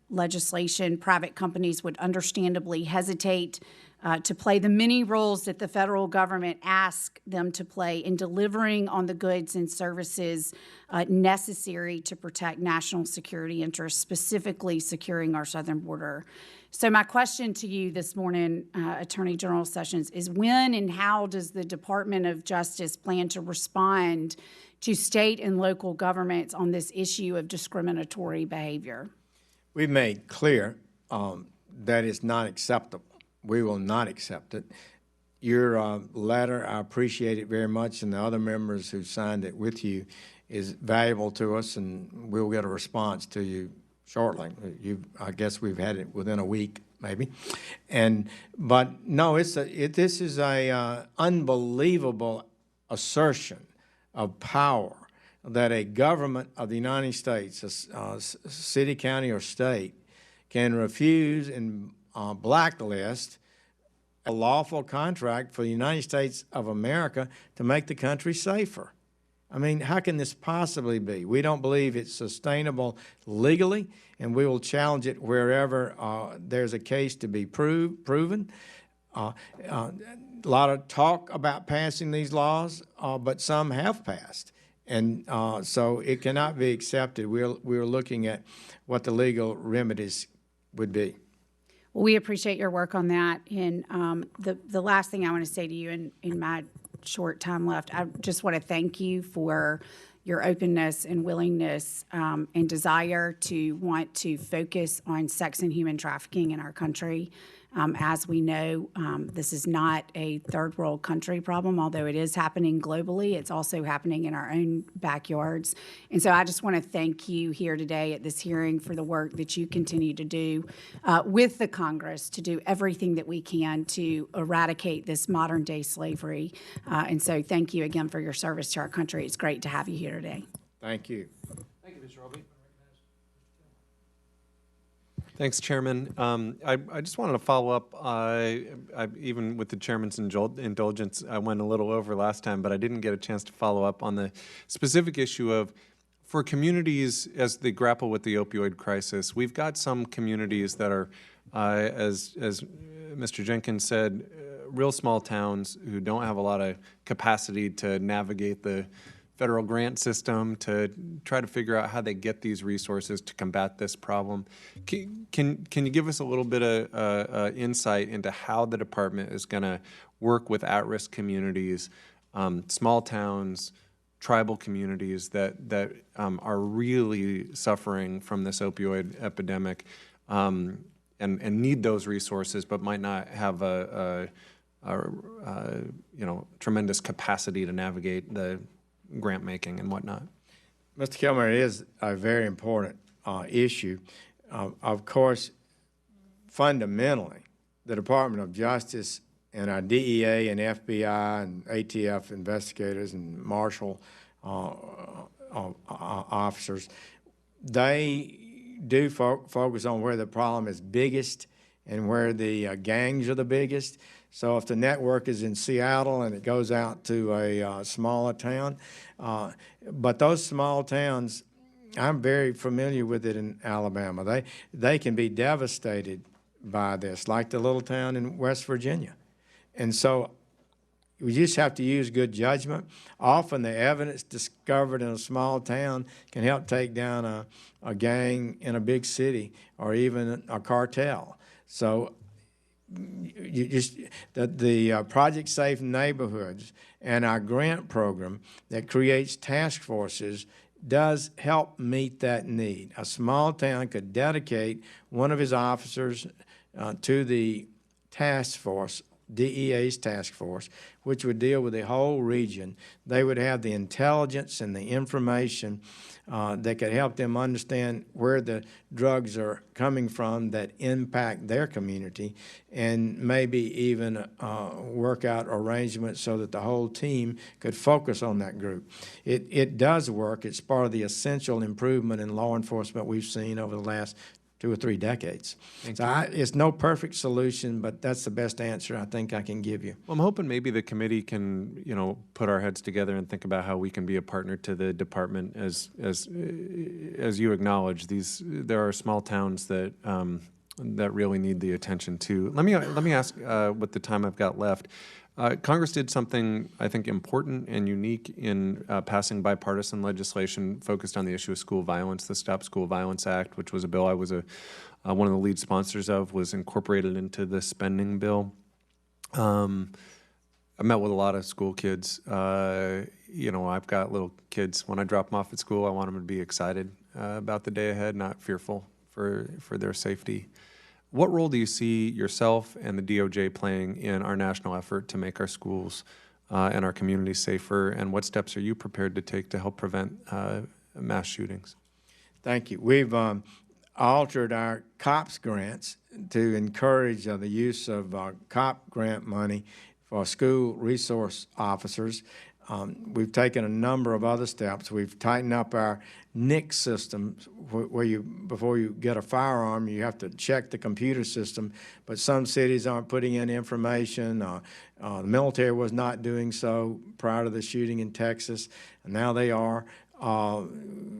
legislation, private companies would understandably hesitate to play the many roles that the federal government asks them to play in delivering on the goods and services necessary to protect national security interests, specifically securing our southern border. So my question to you this morning, Attorney General Sessions, is when and how does the Department of Justice plan to respond to state and local governments on this issue of discriminatory behavior? We've made clear that it's not acceptable. We will not accept it. Your letter, I appreciate it very much, and the other members who signed it with you, is valuable to us, and we'll get a response to you shortly. I guess we've had it within a week, maybe. But no, this is a unbelievable assertion of power that a government of the United States, a city, county, or state, can refuse and blacklist a lawful contract for the United States of America to make the country safer. I mean, how can this possibly be? We don't believe it's sustainable legally, and we will challenge it wherever there's a case to be proven. A lot of talk about passing these laws, but some have passed. And so it cannot be accepted. We're looking at what the legal remedies would be. Well, we appreciate your work on that. And the last thing I want to say to you in my short time left, I just want to thank you for your openness and willingness and desire to want to focus on sex and human trafficking in our country. As we know, this is not a third world country problem, although it is happening globally. It's also happening in our own backyards. And so I just want to thank you here today at this hearing for the work that you continue to do with the Congress to do everything that we can to eradicate this modern day slavery. And so thank you again for your service to our country. It's great to have you here today. Thank you. Thank you, Mr. Roby. Thanks, Chairman. I just wanted to follow up, even with the Chairman's indulgence, I went a little over last time, but I didn't get a chance to follow up on the specific issue of, for communities as they grapple with the opioid crisis, we've got some communities that are, as Mr. Jenkins said, real small towns who don't have a lot of capacity to navigate the federal grant system to try to figure out how they get these resources to combat this problem. Can you give us a little bit of insight into how the department is going to work with at-risk communities, small towns, tribal communities that are really suffering from this opioid epidemic and need those resources but might not have a tremendous capacity to navigate the grant making and whatnot? Mr. Kilmer, it is a very important issue. Of course, fundamentally, the Department of Justice and our DEA and FBI and ATF investigators and marshal officers, they do focus on where the problem is biggest and where the gangs are the biggest. So if the network is in Seattle and it goes out to a smaller town, but those small towns, I'm very familiar with it in Alabama. They can be devastated by this, like the little town in West Virginia. And so we just have to use good judgment. Often the evidence discovered in a small town can help take down a gang in a big city or even a cartel. So the Project Safe Neighborhoods and our grant program that creates task forces does help meet that need. A small town could dedicate one of his officers to the task force, DEA's task force, which would deal with the whole region. They would have the intelligence and the information that could help them understand where the drugs are coming from that impact their community, and maybe even work out arrangements so that the whole team could focus on that group. It does work. It's part of the essential improvement in law enforcement we've seen over the last 2 or 3 decades. So it's no perfect solution, but that's the best answer I think I can give you. Well, I'm hoping maybe the committee can, put our heads together and think about how we can be a partner to the department. As you acknowledge, there are small towns that really need the attention too. Let me ask, with the time I've got left. Congress did something, I think, important and unique in passing bipartisan legislation focused on the issue of school violence. The Stop School Violence Act, which was a bill I was one of the lead sponsors of, was incorporated into the spending bill. I met with a lot of school kids. I've got little kids. When I drop them off at school, I want them to be excited about the day ahead, not fearful for their safety. What role do you see yourself and the DOJ playing in our national effort to make our schools and our communities safer, and what steps are you prepared to take to help prevent mass shootings? Thank you. We've altered our COPS grants to encourage the use of COP grant money for school resource officers. We've taken a number of other steps. We've tightened up our NICS system, where before you get a firearm, you have to check the computer system, but some cities aren't putting in information. The military was not doing so prior to the shooting in Texas, and now they are.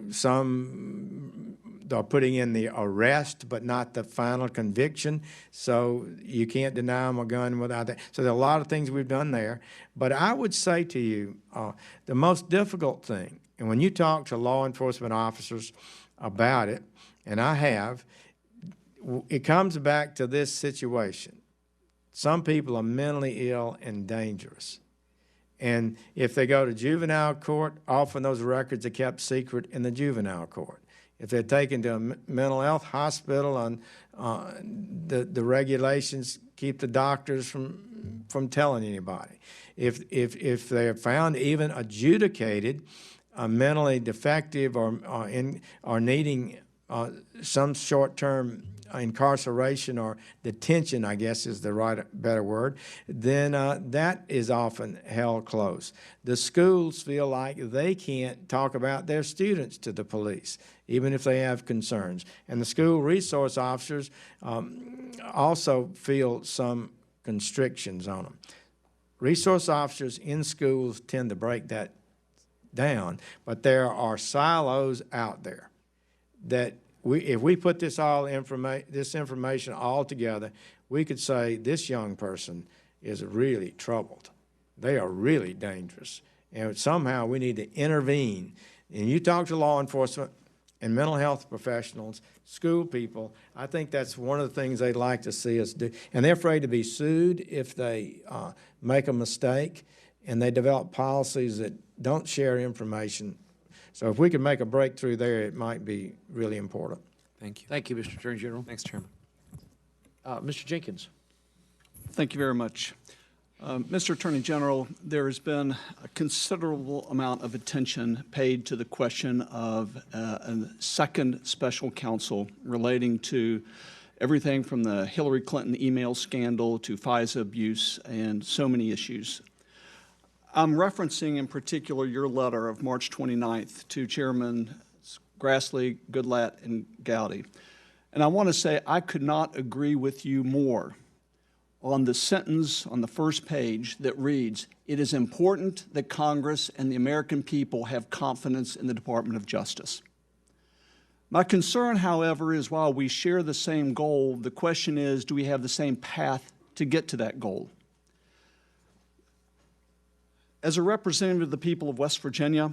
Some are putting in the arrest, but not the final conviction, so you can't deny them a gun without that. So there are a lot of things we've done there. But I would say to you, the most difficult thing, and when you talk to law enforcement officers about it, and I have, it comes back to this situation. Some people are mentally ill and dangerous. And if they go to juvenile court, often those records are kept secret in the juvenile court. If they're taken to a mental health hospital, the regulations keep the doctors from telling anybody. If they're found even adjudicated mentally defective or needing some short-term incarceration or detention, I guess is the better word, then that is often held close. The schools feel like they can't talk about their students to the police, even if they have concerns. And the school resource officers also feel some constrictions on them. Resource officers in schools tend to break that down, but there are silos out there that if we put this information all together, we could say this young person is really troubled. They are really dangerous. And somehow we need to intervene. And you talk to law enforcement and mental health professionals, school people, I think that's one of the things they'd like to see us do. And they're afraid to be sued if they make a mistake, and they develop policies that don't share information. So if we could make a breakthrough there, it might be really important. Thank you. Thank you, Mr. Attorney General. Thanks, Chairman. Mr. Jenkins. Thank you very much. Mr. Attorney General, there has been a considerable amount of attention paid to the question of a second special counsel relating to everything from the Hillary Clinton email scandal to FISA abuse and so many issues. I'm referencing in particular your letter of March 29th to Chairman Grassley, Goodlatte, and Gowdy. And I want to say I could not agree with you more on the sentence on the first page that reads, "It is important that Congress and the American people have confidence in the Department of Justice." My concern, however, is while we share the same goal, the question is, do we have the same path to get to that goal? As a representative of the people of West Virginia,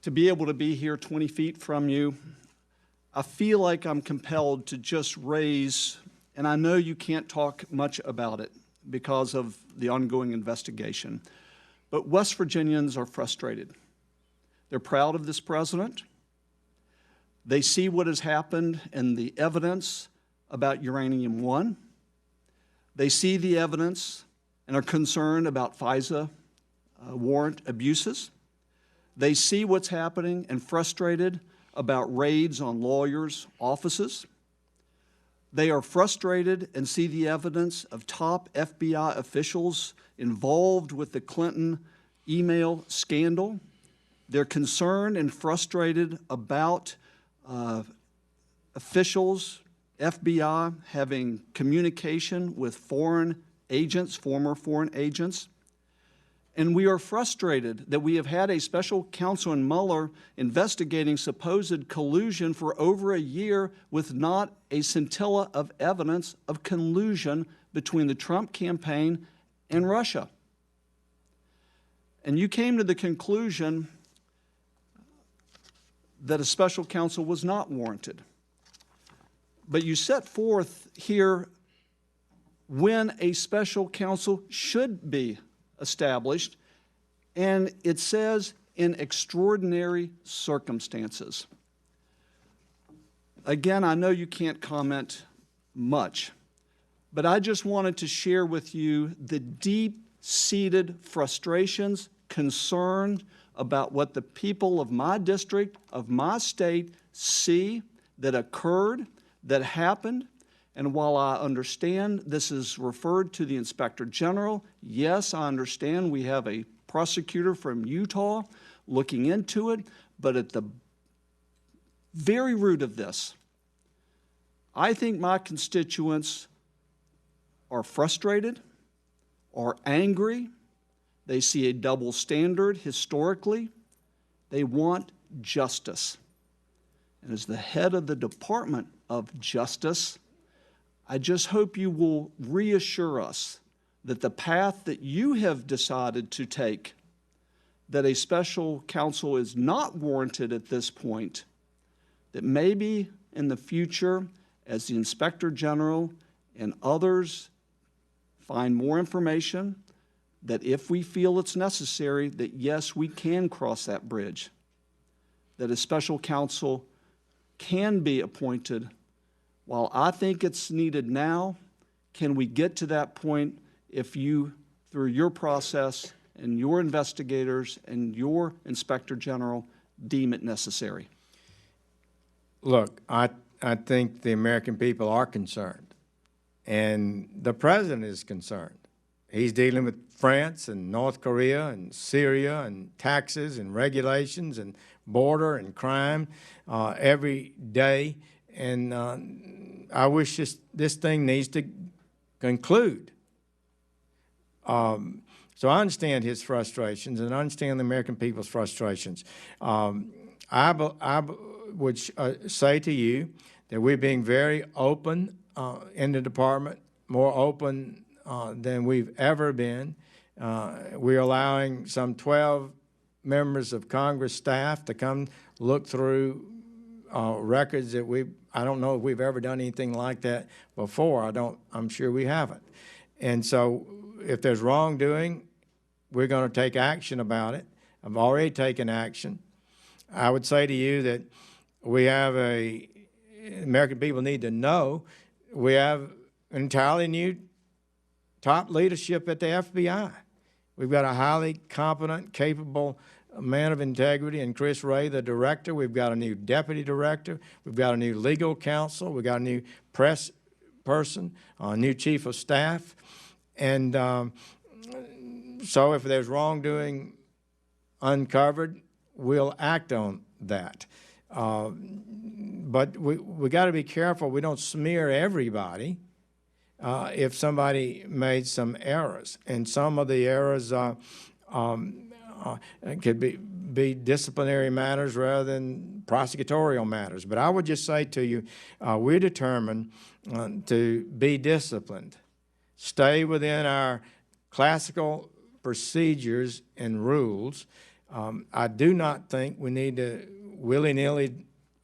to be able to be here 20 feet from you, I feel like I'm compelled to just raise, and I know you can't talk much about it because of the ongoing investigation, but West Virginians are frustrated. They're proud of this president. They see what has happened and the evidence about Uranium One. They see the evidence and are concerned about FISA warrant abuses. They see what's happening and frustrated about raids on lawyers' offices. They are frustrated and see the evidence of top FBI officials involved with the Clinton email scandal. They're concerned and frustrated about officials, FBI, having communication with foreign agents, former foreign agents. And we are frustrated that we have had a special counsel in Mueller investigating supposed collusion for over a year with not a scintilla of evidence of collusion between the Trump campaign and Russia. And you came to the conclusion that a special counsel was not warranted. But you set forth here when a special counsel should be established, and it says in extraordinary circumstances. Again, I know you can't comment much, but I just wanted to share with you the deep-seated frustrations, concern about what the people of my district, of my state, see that occurred, that happened. And while I understand this is referred to the Inspector General, yes, I understand we have a prosecutor from Utah looking into it, but at the very root of this, I think my constituents are frustrated, are angry. They see a double standard historically. They want justice. And as the head of the Department of Justice, I just hope you will reassure us that the path that you have decided to take, that a special counsel is not warranted at this point, that maybe in the future, as the Inspector General and others find more information, that if we feel it's necessary, that yes, we can cross that bridge, that a special counsel can be appointed. While I think it's needed now, can we get to that point if you, through your process and your investigators and your inspector general, deem it necessary? Look, I think the American people are concerned, and the president is concerned. He's dealing with France and North Korea and Syria and taxes and regulations and border and crime every day, and I wish this thing needs to conclude. So I understand his frustrations, and I understand the American people's frustrations. I would say to you that we're being very open in the department, more open than we've ever been. We're allowing some 12 members of Congress staff to come look through records that I don't know if we've ever done anything like that before. I'm sure we haven't. And so if there's wrongdoing, we're going to take action about it. I've already taken action. I would say to you that we have American people need to know we have an entirely new top leadership at the FBI. We've got a highly competent, capable man of integrity in Chris Ray, the director. We've got a new deputy director. We've got a new legal counsel. We've got a new press person, a new chief of staff. And so if there's wrongdoing uncovered, we'll act on that. But we got to be careful we don't smear everybody if somebody made some errors. And some of the errors could be disciplinary matters rather than prosecutorial matters. But I would just say to you, we're determined to be disciplined, stay within our classical procedures and rules. I do not think we need to willy-nilly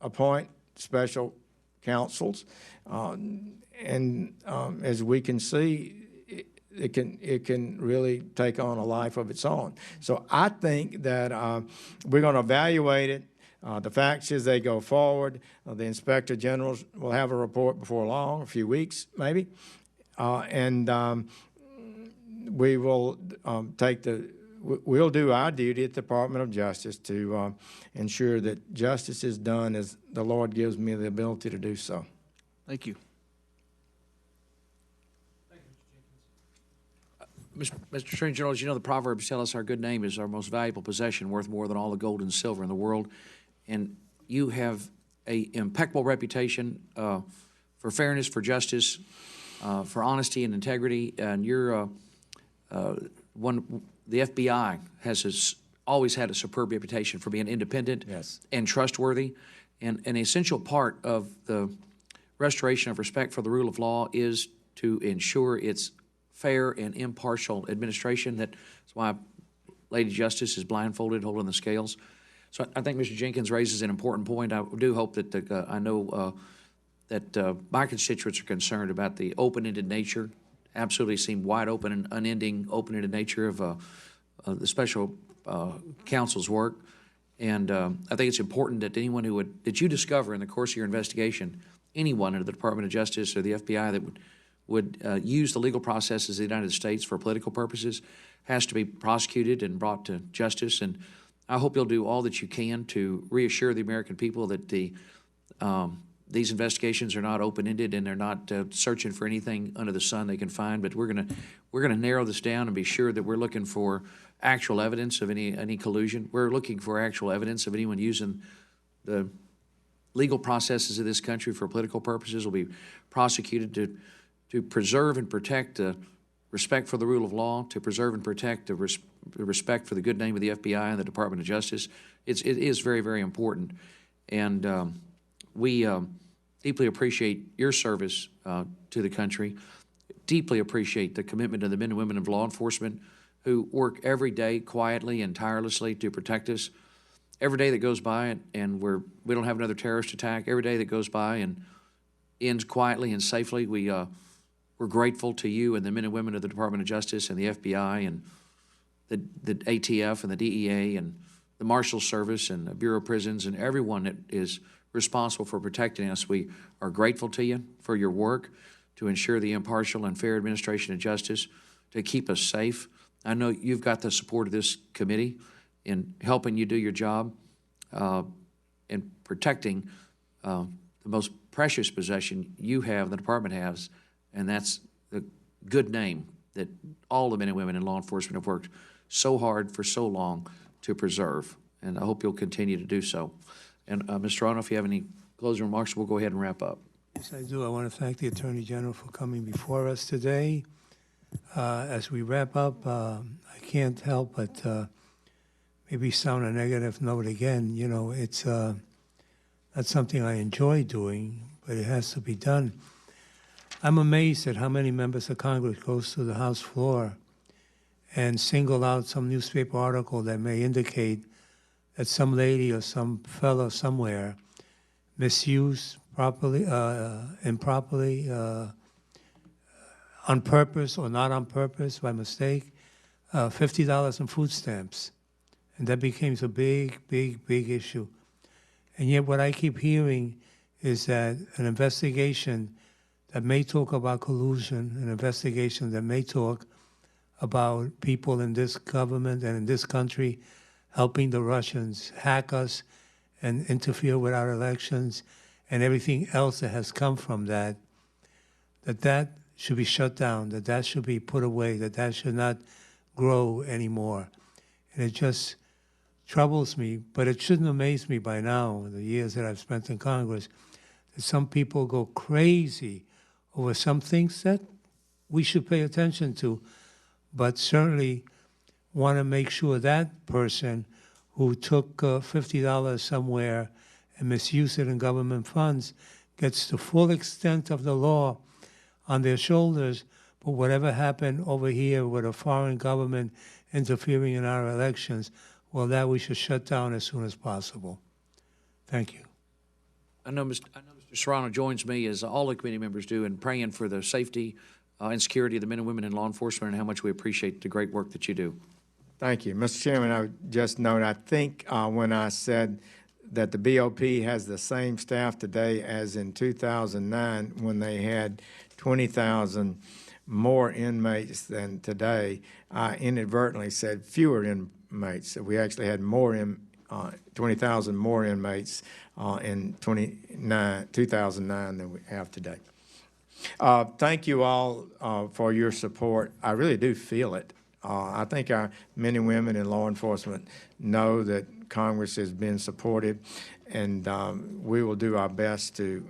appoint special counsels. And as we can see, it can really take on a life of its own. So I think that we're going to evaluate it. The facts as they go forward. The Inspector General will have a report before long, a few weeks maybe, and we will we'll do our duty at the Department of Justice to ensure that justice is done as the Lord gives me the ability to do so. Thank you. Mr. Attorney General, as you know, the Proverbs tell us our good name is our most valuable possession, worth more than all the gold and silver in the world. And you have an impeccable reputation for fairness, for justice, for honesty and integrity. And you're the FBI has always had a superb reputation for being independent and trustworthy. And an essential part of the restoration of respect for the rule of law is to ensure its fair and impartial administration. That's why Lady Justice is blindfolded, holding the scales. So I think Mr. Jenkins raises an important point. I do hope that I know that my constituents are concerned about the open-ended nature, absolutely seem wide open and unending open-ended nature of the special counsel's work. And I think it's important that anyone that you discover in the course of your investigation, anyone in the Department of Justice or the FBI that would use the legal processes of the United States for political purposes has to be prosecuted and brought to justice. And I hope you'll do all that you can to reassure the American people that these investigations are not open-ended and they're not searching for anything under the sun they can find. But we're gonna narrow this down and be sure that we're looking for actual evidence of any collusion. We're looking for actual evidence of anyone using the legal processes of this country for political purposes will be prosecuted to preserve and protect the respect for the rule of law, to preserve and protect the respect for the good name of the FBI and the Department of Justice. It is very, very important. And we deeply appreciate your service to the country, deeply appreciate the commitment of the men and women of law enforcement who work every day quietly and tirelessly to protect us. Every day that goes by and we don't have another terrorist attack, every day that goes by and ends quietly and safely, we're grateful to you and the men and women of the Department of Justice and the FBI, and the ATF and the DEA and the Marshal Service and the Bureau of Prisons and everyone that is responsible for protecting us. We are grateful to you for your work to ensure the impartial and fair administration of justice, to keep us safe. I know you've got the support of this committee in helping you do your job in protecting the most precious possession you have, the department has, and that's the good name that all the men and women in law enforcement have worked so hard for so long to preserve. And I hope you'll continue to do so. And Mr. Arno, if you have any closing remarks, we'll go ahead and wrap up. Yes, I do. I want to thank the Attorney General for coming before us today. As we wrap up, I can't help but maybe sound a negative note again. You know, it's not something I enjoy doing, but it has to be done. I'm amazed at how many members of Congress goes to the House floor and single out some newspaper article that may indicate that some lady or some fellow somewhere misused improperly, on purpose or not on purpose, by mistake, $50 in food stamps. And that became a big, big, big issue. And yet what I keep hearing is that an investigation that may talk about collusion, an investigation that may talk about people in this government and in this country helping the Russians hack us and interfere with our elections and everything else that has come from that, that should be shut down, that should be put away, that should not grow anymore. And it just troubles me, but it shouldn't amaze me by now, in the years that I've spent in Congress, that some people go crazy over some things that we should pay attention to, but certainly want to make sure that person who took $50 somewhere and misused it in government funds gets the full extent of the law on their shoulders. But whatever happened over here with a foreign government interfering in our elections, well, that we should shut down as soon as possible. Thank you. I know Mr. Serrano joins me, as all the committee members do, in praying for the safety and security of the men and women in law enforcement and how much we appreciate the great work that you do. Thank you. Mr. Chairman, I would just note, I think when I said that the BOP has the same staff today as in 2009, when they had 20,000 more inmates than today, I inadvertently said fewer inmates. So we actually had 20,000 more inmates in 2009 than we have today. Thank you all for your support. I really do feel it. I think our men and women in law enforcement know that Congress has been supportive, and we will do our best to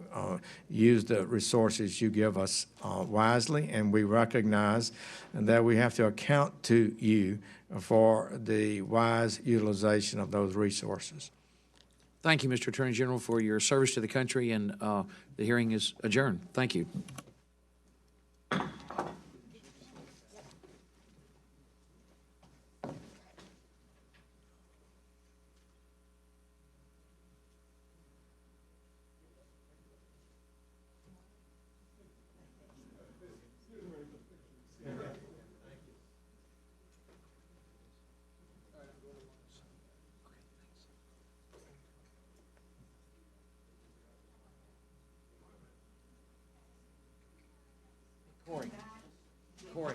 use the resources you give us wisely, and we recognize that we have to account to you for the wise utilization of those resources. Thank you, Mr. Attorney General, for your service to the country, and the hearing is adjourned. Thank you. Corey.